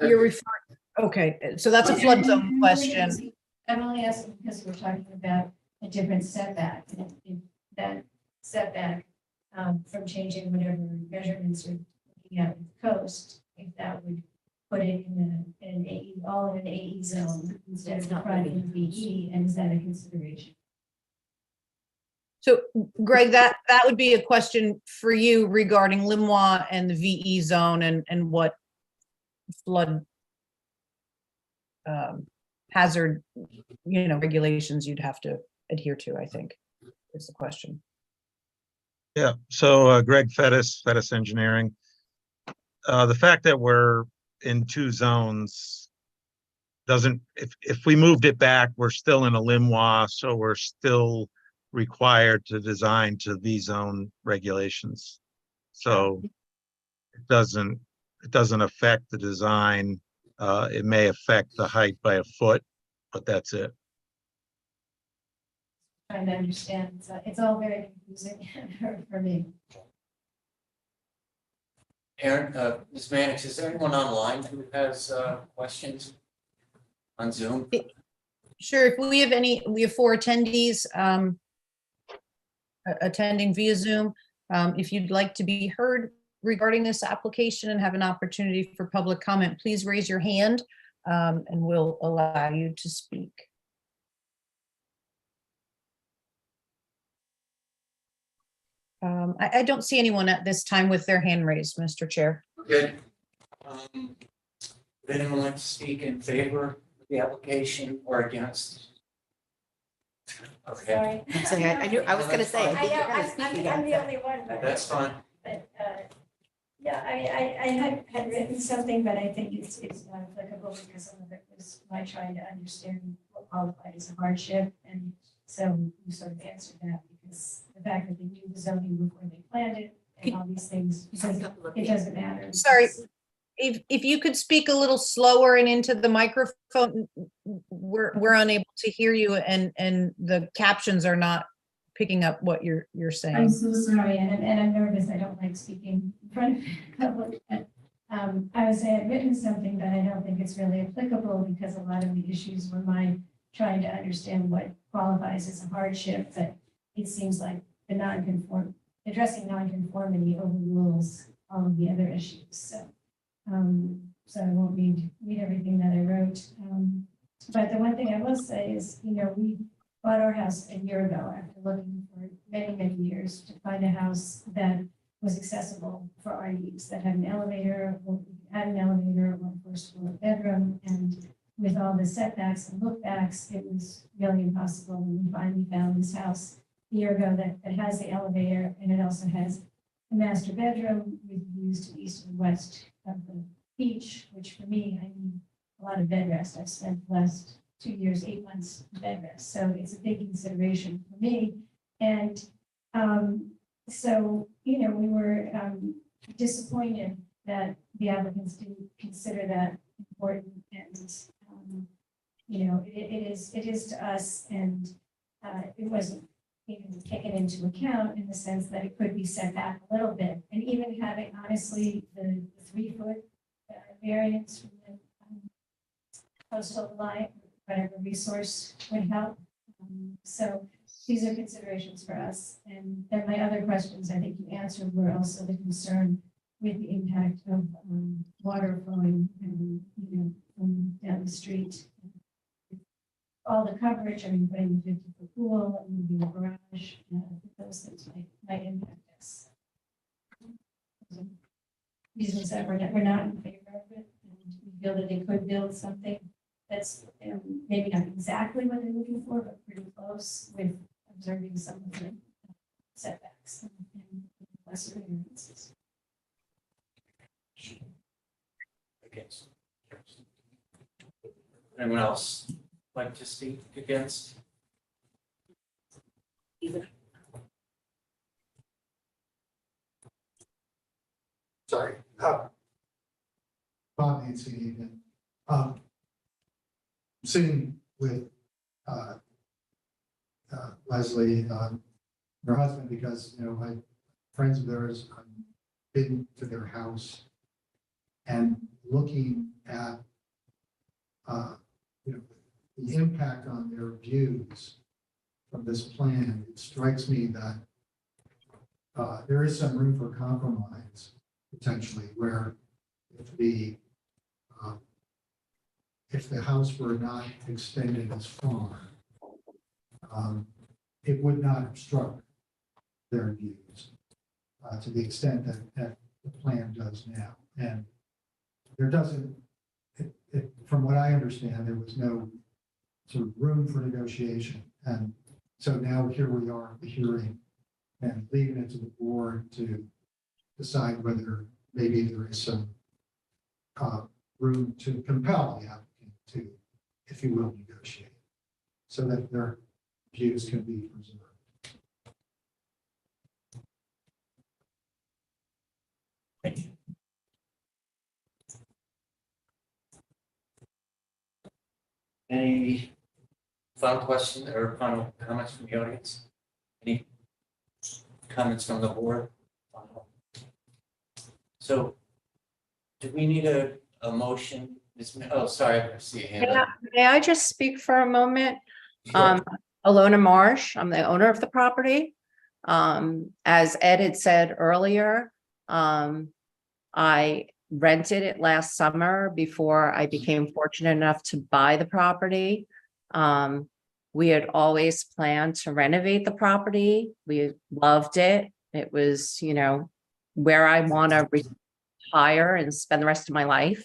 You're referring, okay, so that's a flood zone question. I'm only asking because we're talking about a different setback, and if that setback from changing whatever measurements you're looking at with coast, if that would put it in an AE, all in an AE zone instead of providing VE, and is that a consideration? So Greg, that would be a question for you regarding Limois and the VE zone and what flood hazard, regulations you'd have to adhere to, I think, is the question. Yeah, so Greg Fettis Engineering. The fact that we're in two zones doesn't, if we moved it back, we're still in a Limois, so we're still required to design to V zone regulations. So it doesn't affect the design. It may affect the height by a foot, but that's it. Trying to understand, it's all very confusing for me. Aaron, Ms. Mannix, is there anyone online who has questions on Zoom? Sure, if we have 4 attendees attending via Zoom. If you'd like to be heard regarding this application and have an opportunity for public comment, please raise your hand and we'll allow you to speak. I don't see anyone at this time with their hand raised, Mr. Chair. Good. Would anyone like to speak in favor of the application or against? Okay, Sorry. So I was gonna say, I think you're gonna speak I'm again. the only one, but. that's fine. But, yeah, I had written something, but I think it's not applicable because some of it was my trying to understand what qualified as a hardship. And so you sort of answered that because the fact that they knew the zoning before they planned it and all these things, it doesn't matter. Sorry. If you could speak a little slower and into the microphone, we're unable to hear you and the captions are not picking up what you're saying. I'm so sorry, and I'm nervous. I don't like speaking in front of public. But, I was saying I'd written something, but I don't think it's really applicable because a lot of the issues were my trying to understand what qualifies as a hardship. But it seems like the addressing nonconformity overrules all of the other issues. So I won't read everything that I wrote. But the one thing I will say is, we bought our house a year ago after looking for many, many years to find a house that was accessible for our needs, that had an elevator, one first floor bedroom, and with all the setbacks and lookbacks, it was really impossible. And we finally found this house a year ago that has the elevator, and it also has a master bedroom with views to the east and west of the beach, which for me, I need a lot of bed rest. I've spent the last 2 years, 8 months in bed rest. So it's a big consideration for me. And so, we were disappointed that the applicants didn't consider that important. And, it is to us. And it wasn't taken into account in the sense that it could be set back a little bit. And even having honestly the 3-foot variance from the coastal line, whatever resource would help. So these are considerations for us. And then my other questions, I think you answered, were also the concern with the impact of water flowing, from down the street. All the coverage, I mean, putting the 50-foot pool, and moving the garage, those things might impact us. Reasons that we're not in favor of it, and we feel that they could build something that's maybe not exactly what they're looking for, but pretty close, with observing some of the setbacks and lesser variances. Against. Anyone else like to speak against? Sorry. Bob Nancy again. Sitting with Leslie, her husband, because, I friends of theirs, I've been to their house and looking at, the impact on their views from this plan, it strikes me that there is some room for compromise potentially, where if the house were not extended as far, it would not obstruct their views to the extent that the plan does now. And there doesn't, from what I understand, there was no sort of room for negotiation. And so now here we are at the hearing and leaving it to the board to decide whether maybe there is some room to compel the applicant to, if you will, negotiate, so that their views can be preserved. Thank you. Any final question or final comments from the audience? Any comments from the board? So do we need a motion? Oh, sorry, I see a hand up. May I just speak for a moment? Sure. Alona Marsh, I'm the owner of the property. As Ed had said earlier, I rented it last summer before I became fortunate enough to buy the property. We had always planned to renovate the property. We loved it. It was, where I want to retire and spend the rest of my life.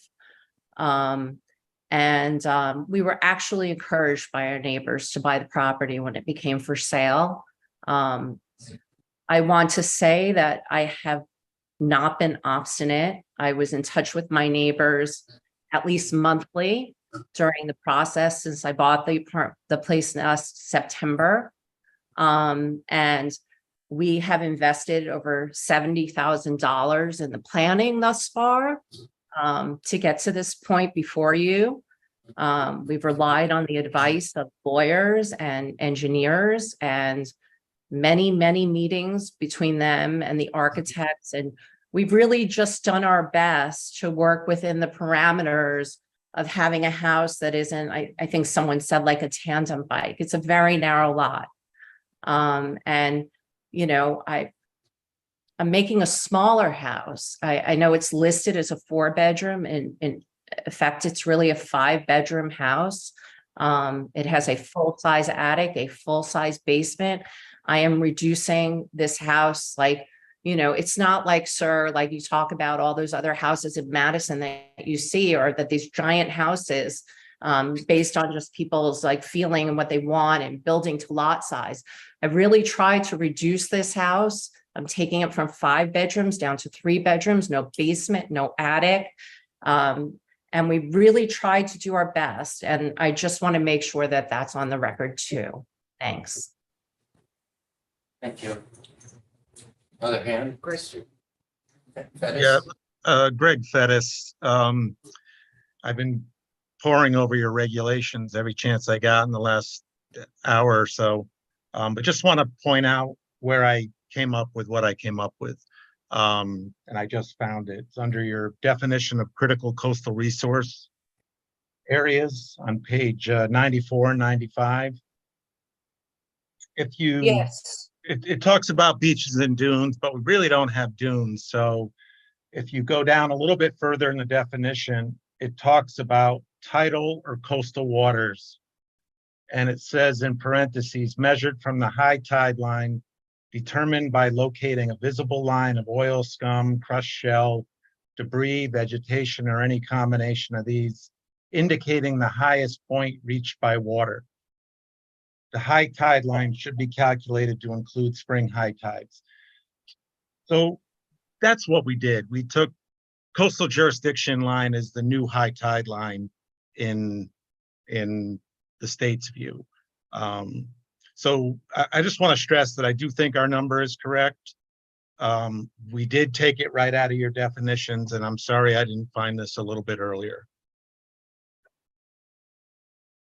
We were actually encouraged by our neighbors to buy the property when it became for sale. I want to say that I have not been obstinate. I was in touch with my neighbors at least monthly during the process since I bought the place last September. And we have invested over $70,000 in the planning thus far to get to this point before you. We've relied on the advice of lawyers and engineers and many, many meetings between them and the architects. And we've really just done our best to work within the parameters of having a house that isn't, I think someone said, like a tandem bike. It's a very narrow lot. I'm making a smaller house. I know it's listed as a 4-bedroom, and in effect, it's really a 5-bedroom house. It has a full-size attic, a full-size basement. I am reducing this house it's not like, sir, like you talk about all those other houses in Madison that you see, or that these giant houses based on just people's feeling and what they want and building to lot size. I really tried to reduce this house. I'm taking it from 5 bedrooms down to 3 bedrooms, no basement, no attic. And we really tried to do our best. And I just want to make sure that that's on the record too. Thanks. Thank you. Other hand, Chris? Yeah, Greg Fettis. I've been poring over your regulations every chance I got in the last hour or so. But just want to point out where I came up with what I came up with. And I just found it. It's under your definition of critical coastal resource areas on page 94 and 95. If you, Yes. it talks about beaches and dunes, but we really don't have dunes. So if you go down a little bit further in the definition, it talks about tidal or coastal waters. And it says in parentheses, measured from the high tide line, determined by locating a visible line of oil, scum, crushed shell, debris, vegetation, or any combination of these, indicating the highest point reached by water. The high tide line should be calculated to include spring high tides. So that's what we did. We took coastal jurisdiction line as the new high tide line in the state's view. So I just want to stress that I do think our number is correct. We did take it right out of your definitions, and I'm sorry I didn't find this a little bit earlier.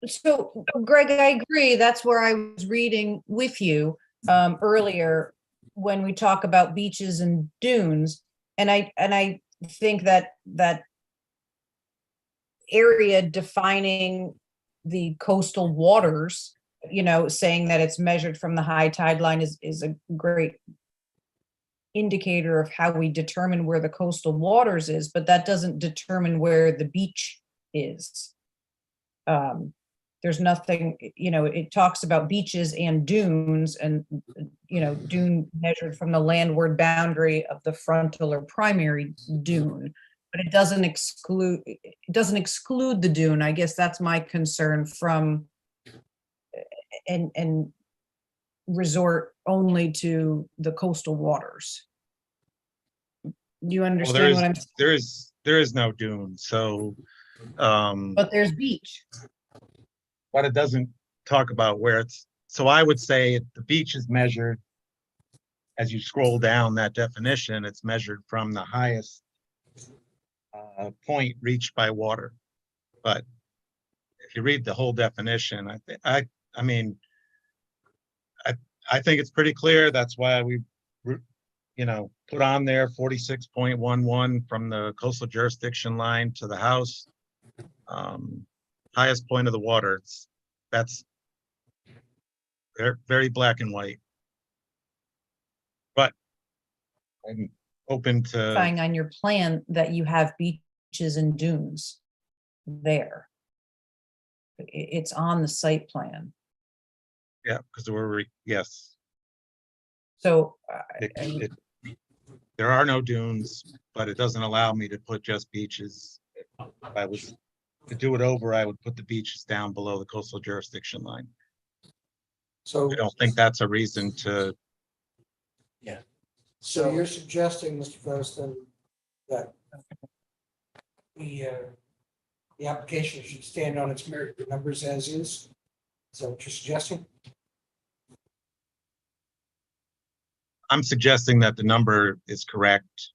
So Greg, I agree. That's where I was reading with you earlier when we talk about beaches and dunes. And I think that area defining the coastal waters, you know, saying that it's measured from the high tide line is a great indicator of how we determine where the coastal waters is, but that doesn't determine where the beach is. There's nothing, you know, it talks about beaches and dunes and, you know, dune measured from the landward boundary of the frontal or primary dune, but it doesn't exclude the dune. I guess that's my concern from and resort only to the coastal waters. Do you understand what I'm saying? There is no dune, so but there's beach. But it doesn't talk about where it's, so I would say the beach is measured, as you scroll down that definition, it's measured from the highest point reached by water. But if you read the whole definition, I mean, I think it's pretty clear. That's why we, you know, put on there 46.11 from the coastal jurisdiction line to the house. Highest point of the water. That's very, very black and white. But I'm open to On your plan that you have beaches and dunes there. It's on the site plan. yeah, because yes. So There are no dunes, but it doesn't allow me to put just beaches. If I was to do it over, I would put the beaches down below the coastal jurisdiction line. So, I don't think that's a reason to, so you're suggesting, Mr. Featherston, that the application should stand on its merit, the numbers as is? Is that what you're suggesting? I'm suggesting that the number is correct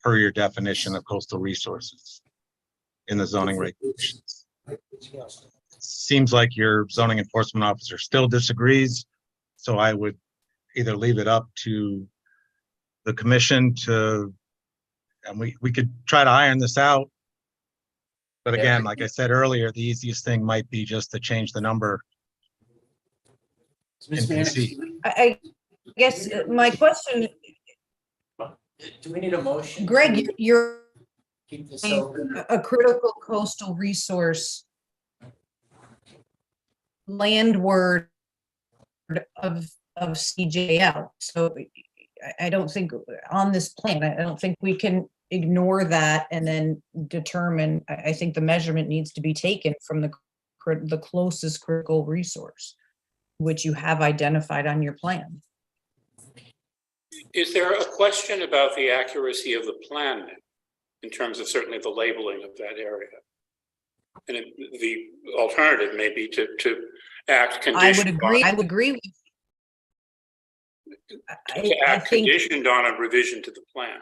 per your definition of coastal resources in the zoning regulations. Seems like your zoning enforcement officer still disagrees, so I would either leave it up to the commission to, and we could try to iron this out. But again, like I said earlier, the easiest thing might be just to change the number. I guess my question, Do we need a motion? Greg, you're Keep this open. a critical coastal resource landward of CJL. So I don't think on this plan, I don't think we can ignore that and then determine. I think the measurement needs to be taken from the closest critical resource, which you have identified on your plan. Is there a question about the accuracy of the plan in terms of certainly the labeling of that area? And the alternative may be to act conditioned. I would agree with to act conditioned on a revision to the plan.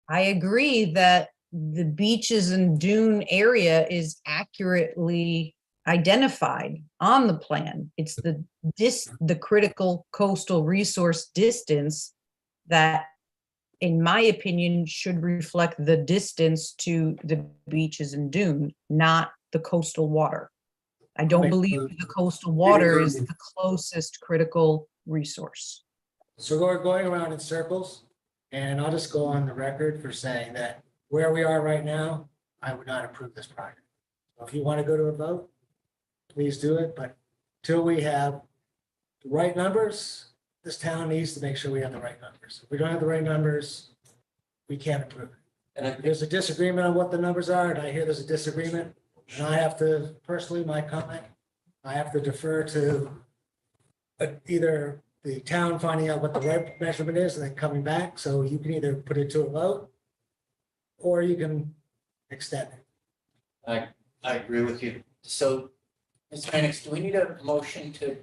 I agree that the beaches and dune area is accurately identified on the plan. It's the critical coastal resource distance that, in my opinion, should reflect the distance to the beaches and dune, not the coastal water. I don't believe the coastal water is the closest critical resource. So we're going around in circles, and I'll just go on the record for saying that where we are right now, I would not approve this project. So if you want to go to a vote, please do it, but till we have the right numbers, this town needs to make sure we have the right numbers. If we don't have the right numbers, we can't approve it. And I If there's a disagreement on what the numbers are, and I hear there's a disagreement, and I have to, personally, my comment, I have to defer to either the town finding out what the right measurement is and then coming back, so you can either put it to a vote or you can extend it. I agree with you. So, Ms. Mannix, do we need a motion to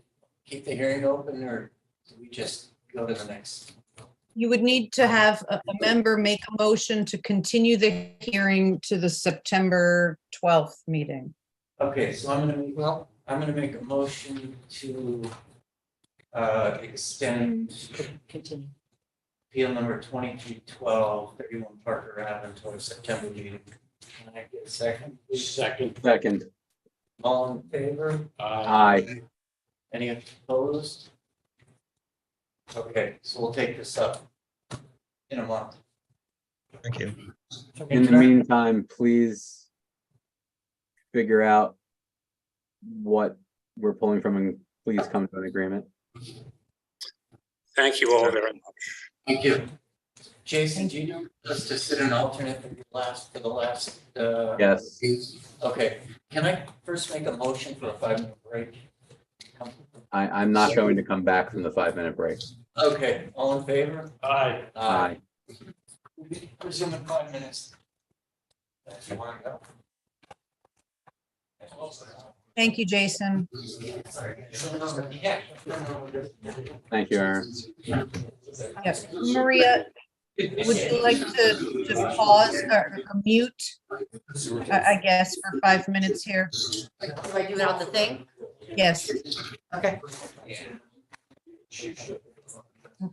keep the hearing open, or do we just go to the next? You would need to have a member make a motion to continue the hearing to the September 12th meeting. Okay, so I'm gonna make a motion to extend Continue. appeal number 2312, 31 Parker Ave until the September meeting. Can I get a second? Second. Second, All in favor? aye. Any opposed? Okay, so we'll take this up in a month. Thank you. In the meantime, please figure out what we're pulling from and please come to an agreement. Thank you all very much. Thank you. Jason, do you know us to sit an alternate for the last? Yes. Okay, can I first make a motion for a 5-minute break? I'm not going to come back from the 5-minute break. Okay, all in favor? Aye. Aye. Resume in 5 minutes. If you want to go. Thank you, Jason. Yeah. Thank you, Aaron. Yes, Maria, would you like to just pause or mute, I guess, for 5 minutes here? Do I do it on the thing? Yes, Okay.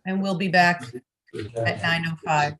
and we'll be back at 9:05.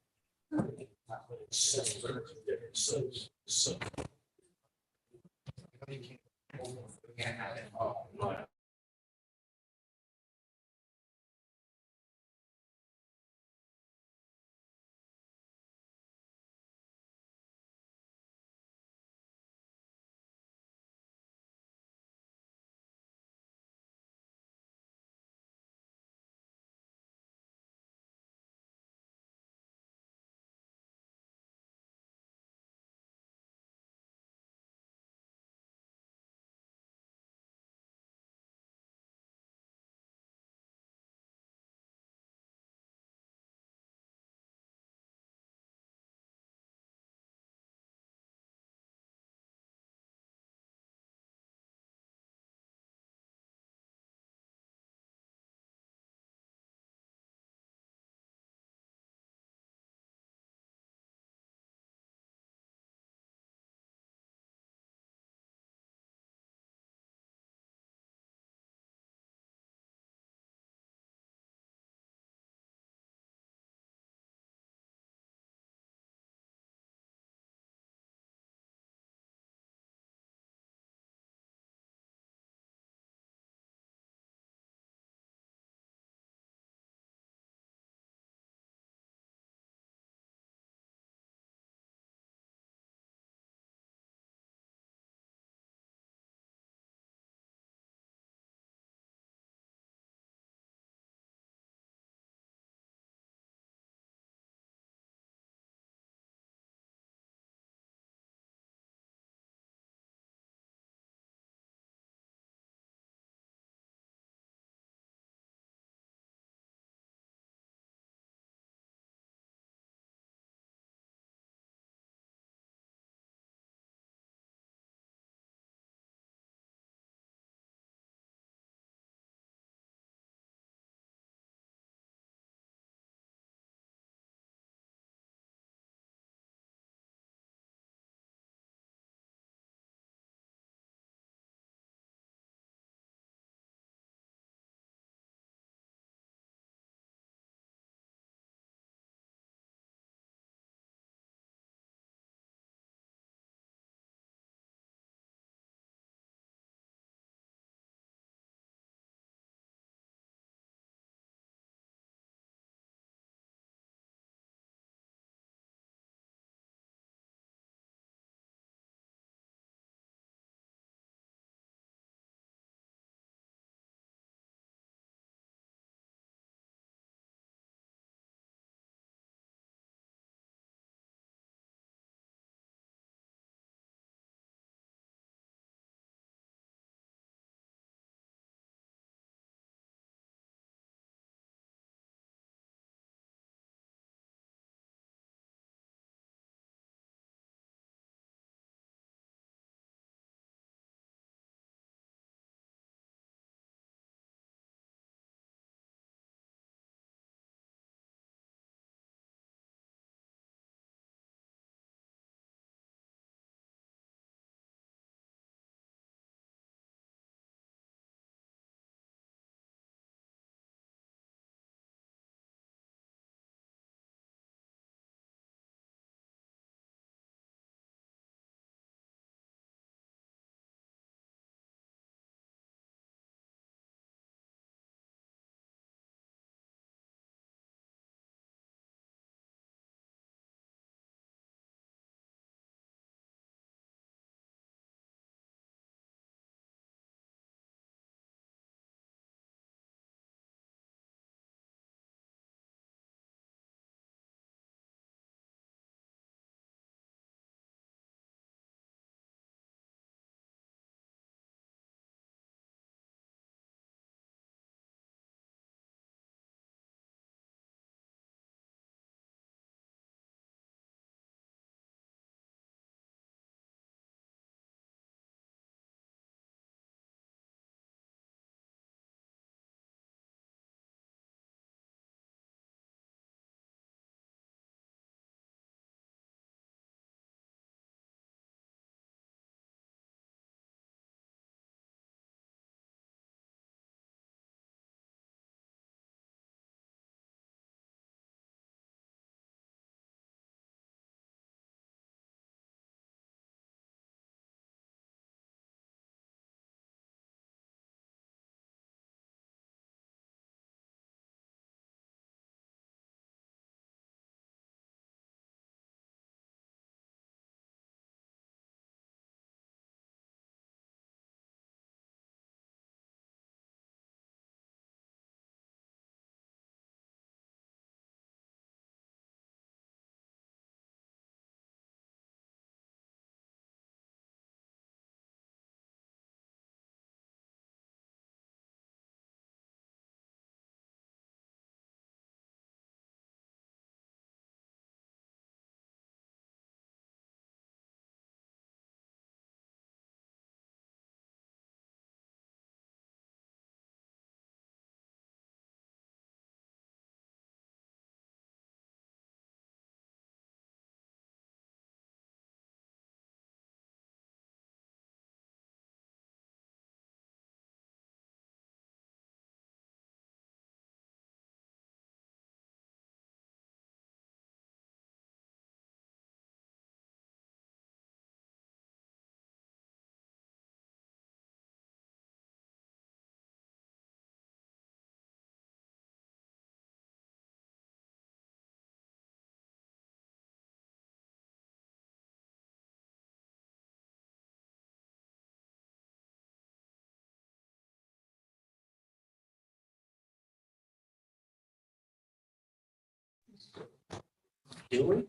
Do we?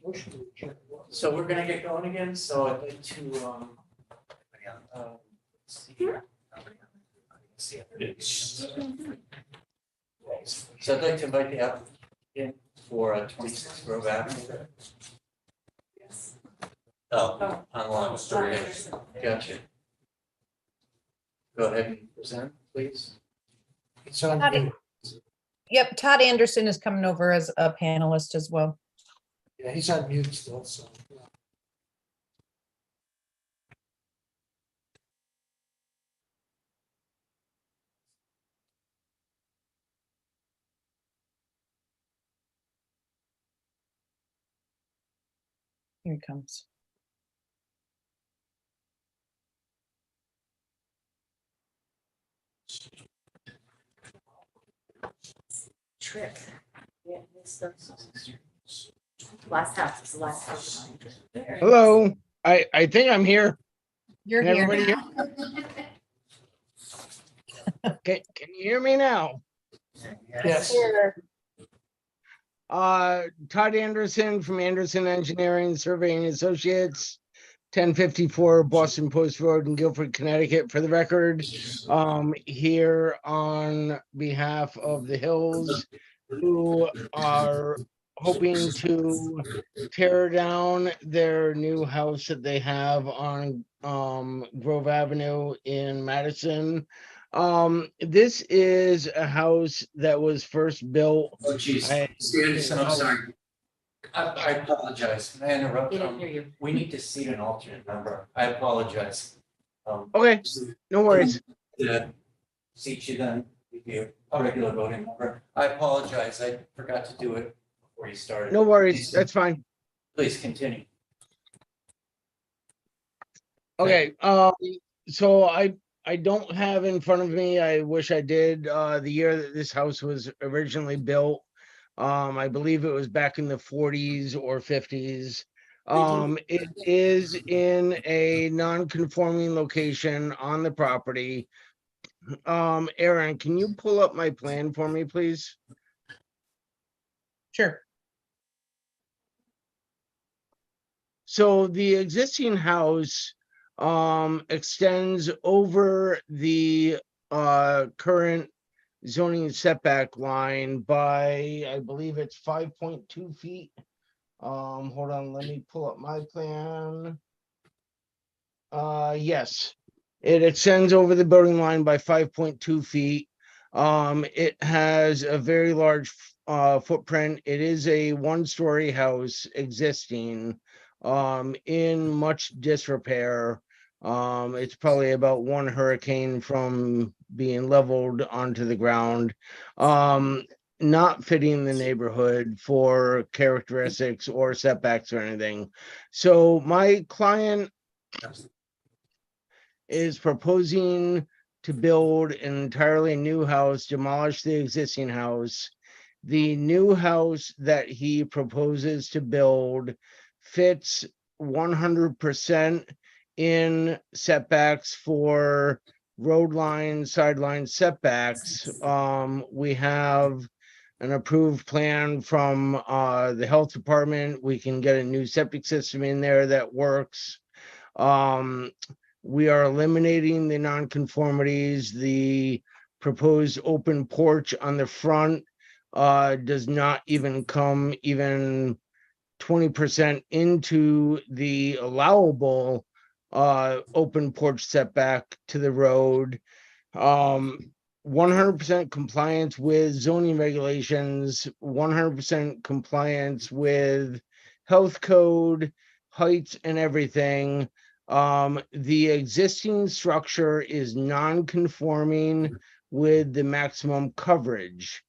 Motion to adjourn. So we're gonna get going again, so I'd like to, let's see here. So I'd like to invite the applicant in for 26 Grove Avenue. Oh, online. Okay, gotcha. Go ahead and present, please. It's on Howdy. mute. Yep, Todd Anderson is coming over as a panelist as well. Yeah, he's on mute still, so. yeah. Here he comes. Trick. Yeah, it's the last house, it's the last house. Hello, I think I'm here. You're Can here. everybody hear? Can you hear me now? Yes. Todd Anderson from Anderson Engineering Surveying Associates, 1054 Boston Post Road in Guilford, Connecticut, for the record. Here on behalf of the Hills, who are hoping to tear down their new house that they have on Grove Avenue in Madison. This is a house that was first built. Oh, geez. I- Anderson, I'm sorry. I apologize. May I interrupt? He didn't hear you. We need to seat an alternate member. I apologize. Okay, no worries. To seat you then, with you, a regular voting member. I apologize. I forgot to do it before you started. No worries, that's fine. Please continue. Okay, so I don't have in front of me, I wish I did, the year that this house was originally built. I believe it was back in the 40s or 50s. It is in a non-conforming location on the property. Aaron, can you pull up my plan for me, please? Sure. So the existing house extends over the current zoning setback line by, I believe it's 5.2 feet. Hold on, let me pull up my plan. Yes, it extends over the building line by 5.2 feet. It has a very large footprint. It is a one-story house existing in much disrepair. It's probably about one hurricane from being leveled onto the ground. Not fitting the neighborhood for characteristics or setbacks or anything. So my client is proposing to build an entirely new house, demolish the existing house. The new house that he proposes to build fits 100% in setbacks for road line, sideline setbacks. We have an approved plan from the health department. We can get a new septic system in there that works. We are eliminating the nonconformities. The proposed open porch on the front does not even come even 20% into the allowable open porch setback to the road. 100% compliance with zoning regulations, 100% compliance with health code, heights and everything. The existing structure is non-conforming with the maximum coverage.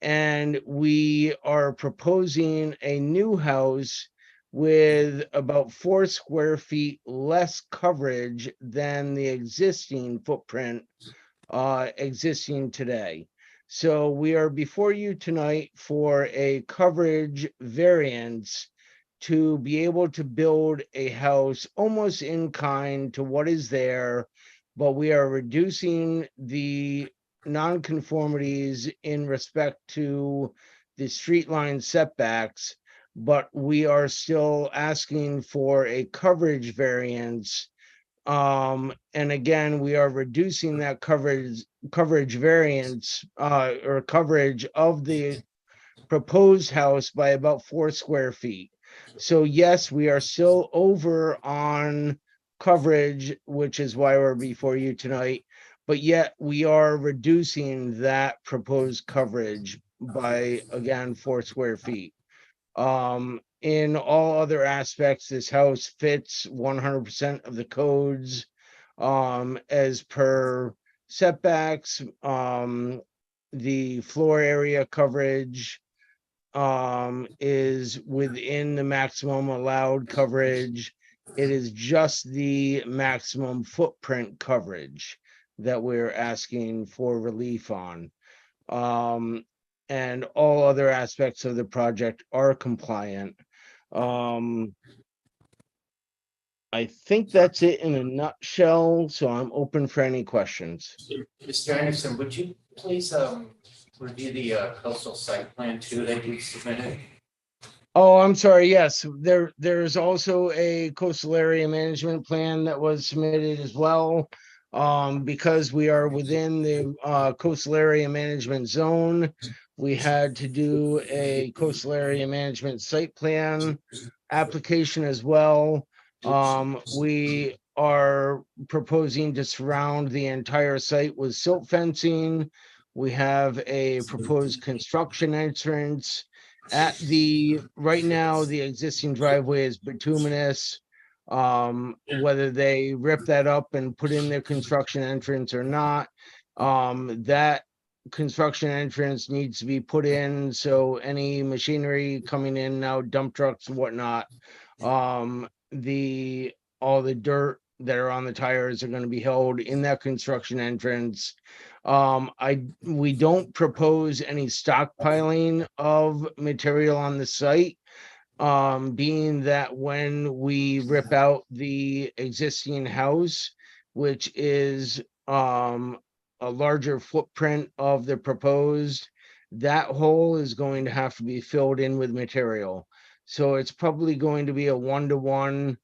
And we are proposing a new house with about 4 square feet less coverage than the existing footprint existing today. So we are before you tonight for a coverage variance to be able to build a house almost in kind to what is there, but we are reducing the nonconformities in respect to the street line setbacks, but we are still asking for a coverage variance. And again, we are reducing that coverage variance, or coverage of the proposed house by about 4 square feet. So yes, we are still over on coverage, which is why we're before you tonight. But yet we are reducing that proposed coverage by, again, 4 square feet. In all other aspects, this house fits 100% of the codes, as per setbacks, the floor area coverage, is within the maximum allowed coverage. It is just the maximum footprint coverage that we're asking for relief on. And all other aspects of the project are compliant. I think that's it in a nutshell, so I'm open for any questions. Mr. Anderson, would you please review the coastal site plan too that you submitted? Oh, I'm sorry. Yes, there's also a coastal area management plan that was submitted as well. Because we are within the coastal area management zone, we had to do a coastal area management site plan application as well. We are proposing to surround the entire site with silt fencing. We have a proposed construction entrance. Right now, the existing driveway is bituminous. Whether they rip that up and put in their construction entrance or not, that construction entrance needs to be put in, so any machinery coming in now, dump trucks and whatnot, all the dirt that are on the tires are going to be held in that construction entrance. We don't propose any stockpiling of material on the site, being that when we rip out the existing house, which is a larger footprint of the proposed, that hole is going to have to be filled in with material. So it's probably going to be a 1-to-1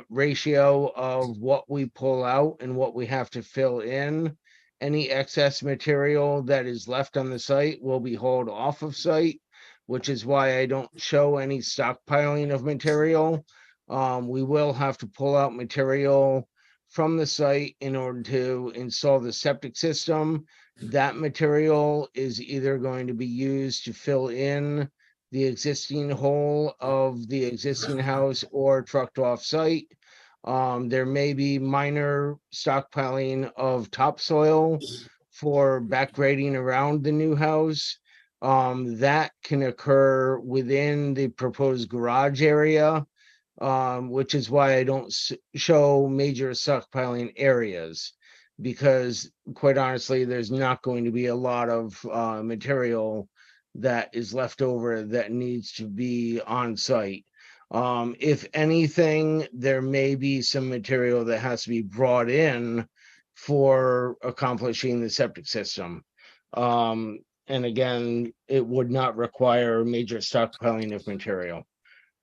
ratio of what we pull out and what we have to fill in. Any excess material that is left on the site will be hauled off of site, which is why I don't show any stockpiling of material. We will have to pull out material from the site in order to install the septic system. That material is either going to be used to fill in the existing hole of the existing house or trucked off site. There may be minor stockpiling of topsoil for backgrading around the new house. That can occur within the proposed garage area, which is why I don't show major stockpiling areas, because quite honestly, there's not going to be a lot of material that is left over that needs to be on site. If anything, there may be some material that has to be brought in for accomplishing the septic system. And again, it would not require major stockpiling of material.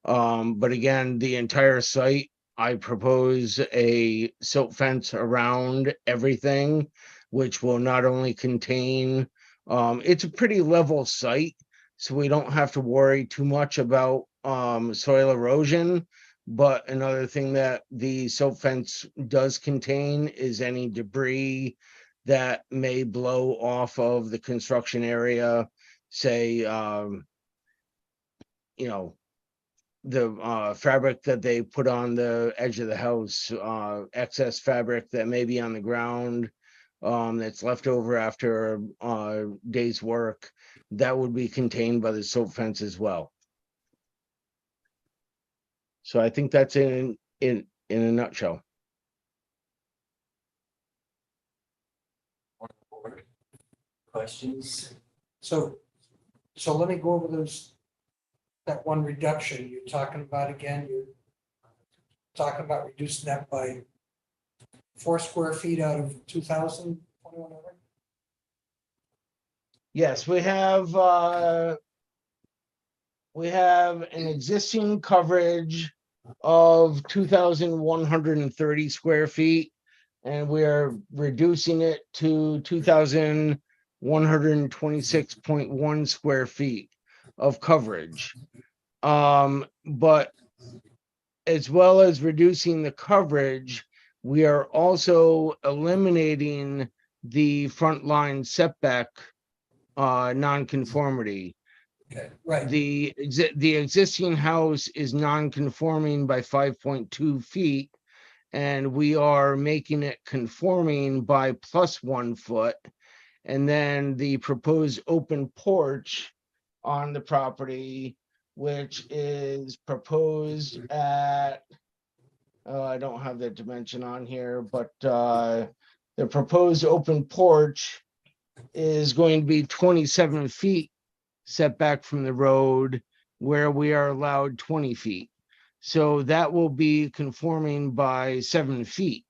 But again, the entire site, I propose a silt fence around everything, which will not only contain, it's a pretty level site, so we don't have to worry too much about soil erosion. But another thing that the silt fence does contain is any debris that may blow off of the construction area, say, the fabric that they put on the edge of the house, excess fabric that may be on the ground, that's left over after a day's work, that would be contained by the silt fence as well. So I think that's in a nutshell. Questions? So let me go over that one reduction you're talking about again. You're talking about reducing that by 4 square feet out of 2,000, Yes, we have an existing coverage of 2,130 square feet. And we are reducing it to 2,126.1 square feet of coverage. But as well as reducing the coverage, we are also eliminating the front line setback nonconformity. Okay, right. The existing house is non-conforming by 5.2 feet, and we are making it conforming by +1 foot. And then the proposed open porch on the property, which is proposed at, I don't have the dimension on here, but the proposed open porch is going to be 27 feet setback from the road, where we are allowed 20 feet. So that will be conforming by 7 feet.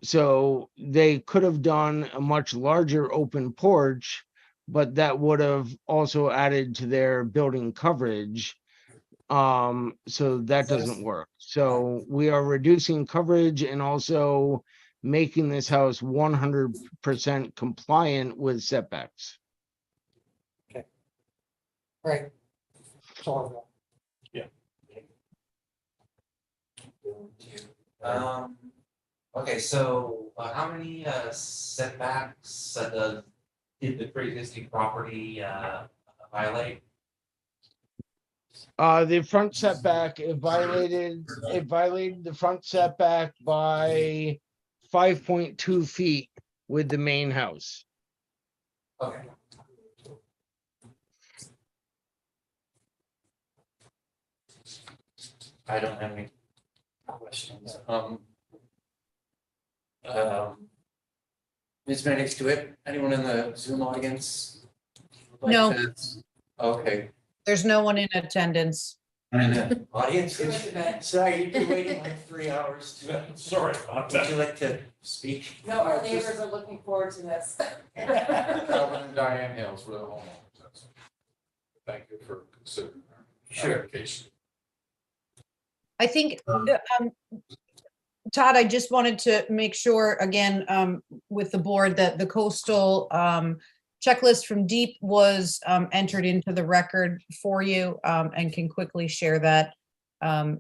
So they could have done a much larger open porch, but that would have also added to their building coverage. So that doesn't work. So we are reducing coverage and also making this house 100% compliant with setbacks. Right. So, Okay, so how many setbacks did the pre-existing property violate? The front setback, it violated the front setback by 5.2 feet with the main house. Okay. I don't have any questions. Ms. Mannix, do it, anyone in the Zoom audience? would like No. to- Okay. There's no one in attendance. And the audience, sorry, you've been waiting like 3 hours. Sorry about Would you like to speak? No, our neighbors are looking forward to this. Calvin and Diane Hales for the homeowners. Thank you for considering our Sure. application. I think, Todd, I just wanted to make sure, again, with the board, that the coastal checklist from Deep was entered into the record for you, and can quickly share that. I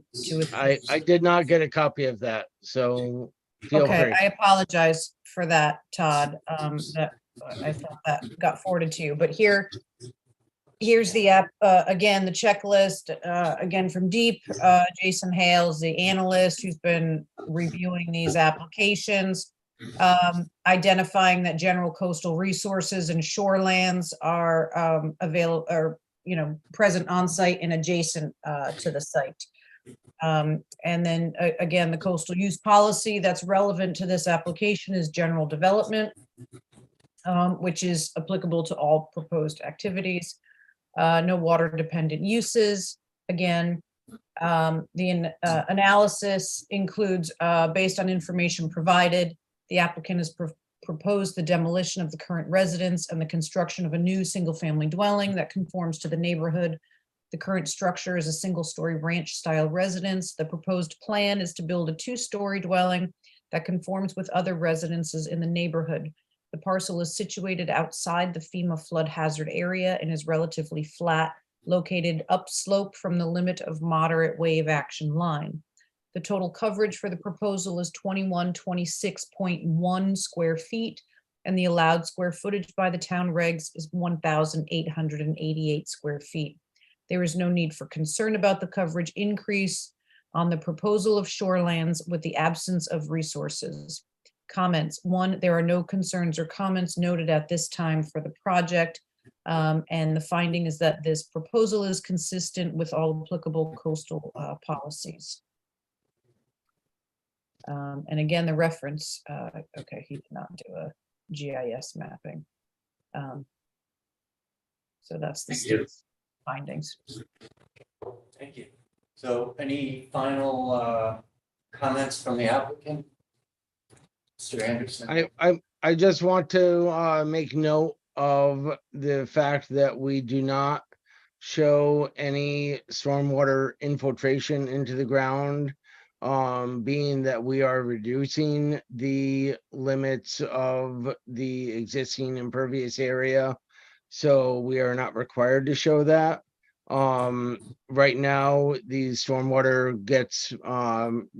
did not get a copy of that, so feel Okay, free. I apologize for that, Todd. That I thought that got forwarded to you, but here's the app, again, the checklist, again, from Deep, Jason Hales, the analyst who's been reviewing these applications, identifying that general coastal resources and shorelands are available, or, present on site and adjacent to the site. And then again, the coastal use policy that's relevant to this application is general development, which is applicable to all proposed activities. No water dependent uses. Again, the analysis includes, based on information provided, the applicant has proposed the demolition of the current residence and the construction of a new single-family dwelling that conforms to the neighborhood. The current structure is a single-story ranch-style residence. The proposed plan is to build a 2-story dwelling that conforms with other residences in the neighborhood. The parcel is situated outside the FEMA flood hazard area and is relatively flat, located upslope from the limit of moderate wave action line. The total coverage for the proposal is 2126.1 square feet, and the allowed square footage by the town regs is 1,888 square feet. There is no need for concern about the coverage increase on the proposal of shorelands with the absence of resources. Comments: 1, there are no concerns or comments noted at this time for the project. And the finding is that this proposal is consistent with all applicable coastal policies. And again, the reference, okay, he did not do a GIS mapping. So that's the state's findings. Thank you. So any final comments from the applicant? Mr. Anderson? I just want to make note of the fact that we do not show any stormwater infiltration into the ground, being that we are reducing the limits of the existing impervious area. So we are not required to show that. Right now, the stormwater gets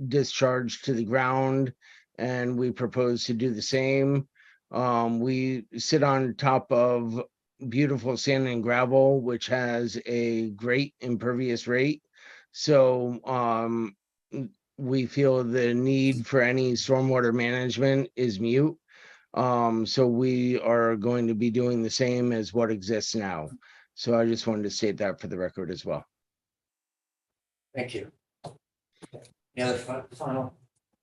discharged to the ground, and we propose to do the same. We sit on top of beautiful sand and gravel, which has a great impervious rate. So we feel the need for any stormwater management is mute. So we are going to be doing the same as what exists now. So I just wanted to state that for the record as well. Thank you. Any other final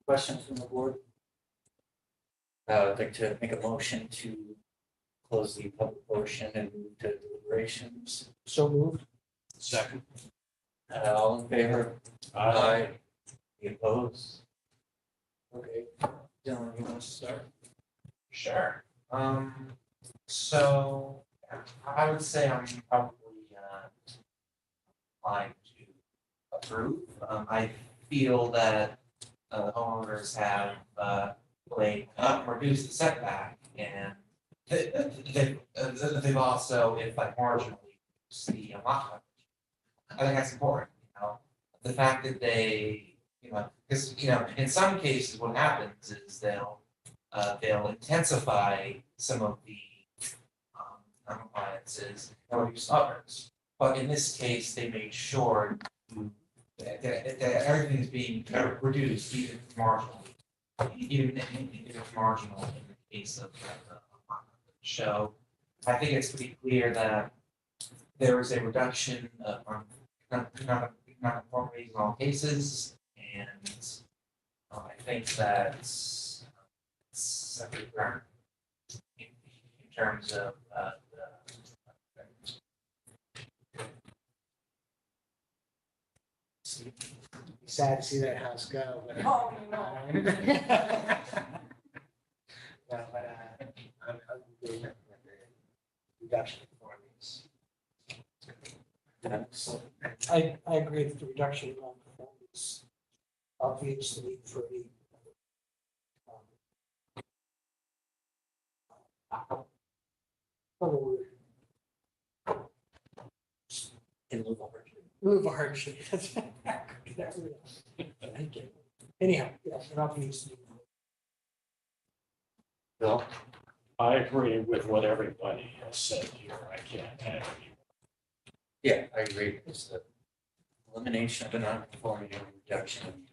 questions from the board? I'd like to make a motion to close the public portion and move to deliberations. So moved. Second. All in favor? Aye. Any opposed? Okay, Dylan, you want to start? Sure. So I would say I'm probably inclined to approve. I feel that homeowners have reduced the setback, and they've also, if like marginally, reduced the lot coverage. I think that's important, you know, the fact that they, you know, because, you know, in some cases, what happens is they'll intensify some of the non-compliances and reduce others. But in this case, they made sure that everything is being reduced, even marginally, even if it's marginal in the case of the show. I think it's pretty clear that there is a reduction on non-conformities in all cases, and I think that it's a good ground in terms of Sad to see that house go. But, Oh, no, but I'm doing it with the reduction for these. I agree that the reduction of non-conformities obviates the need for the remove a hardship. Anyhow, yes, it obviates the need. Bill? I agree with what everybody has said here. I can't add any. Yeah, I agree. It's the elimination of a non-conformity and reduction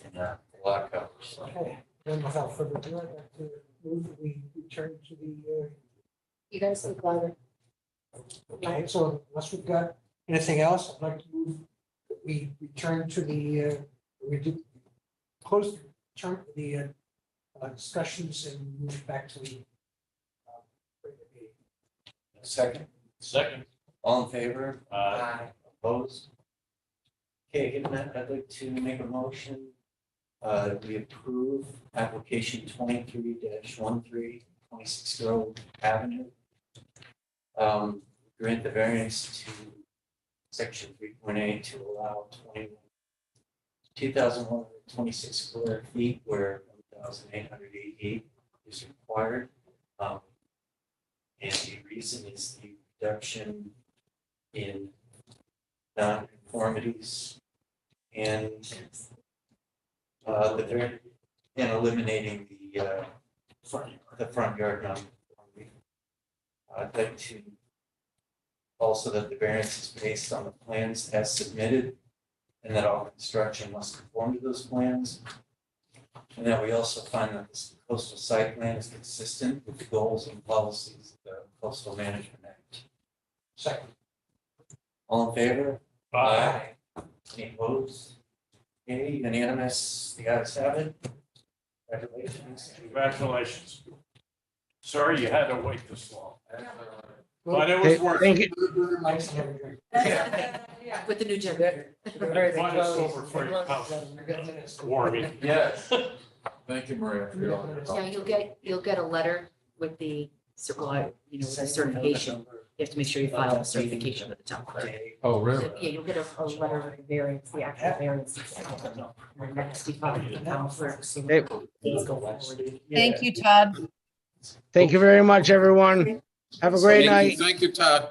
in lot coverage. Okay, then without further ado, I'd like to move that we return to the, You guys look louder. okay, so unless we've got anything else, I'd like to move that we return to the, we do close the term, the discussions and move back to the regular meeting. Second? Second. All in favor? Aye. Opposed? Okay, given that, I'd like to make a motion. That we approve application 23-13, 26 Grove Avenue. Grant the variance to section 3.8 to allow 2,126 square feet where 1,888 is required. And the reason is the reduction in non-conformities and eliminating the front yard non-conformity. I'd like to also that the variance is based on the plans as submitted, and that all construction must conform to those plans. And that we also find that this coastal site plan is consistent with the goals and policies of the Coastal Management Act. Second. All in favor? Aye. Any opposed? Okay, unanimous, the ayes have it. Congratulations. Congratulations. Sorry you had to wait this long. But it Hey, was worth thank it. you. With the new generator. Find us over for your house. Warming. Yes. Thank you, Maria. Yeah, you'll get a letter with the the certification. You have to make sure you file a certification with the town clerk. Oh, So, yeah, you'll get a letter with the variance, the actual variance. And that has to be filed with the town clerk, so Hey. things go forward. Thank you, Todd. Thank you very much, everyone. Have a great night. Thank you, Todd.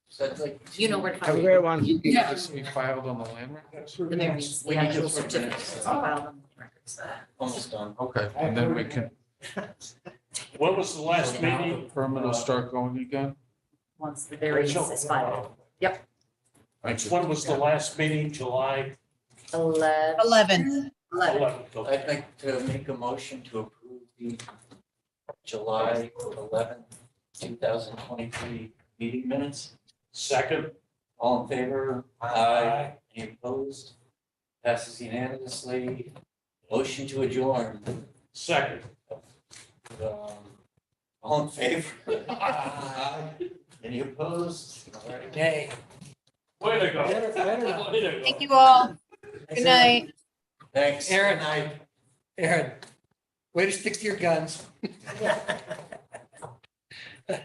So it's like. You know where to Have a find great it. one. This we filed on the land records? The variance, the actual certificate, filed on the records. Almost done. Okay, and then we can, When was the last now the meeting? permit will start going again? Once the variance is filed. When was the last meeting? July 11. 11th? Okay. I'd like to make a motion to approve the July 11th, 2023 meeting minutes. Second. All in favor? Aye. Any opposed? Passes unanimously. Motion to adjourn. Second. All in favor? Aye. Any opposed? Nay. Way to go. Better, better not. Way to go. Thank you all. Good night. Thanks. Aaron. Good night. Aaron, way to stick to your guns.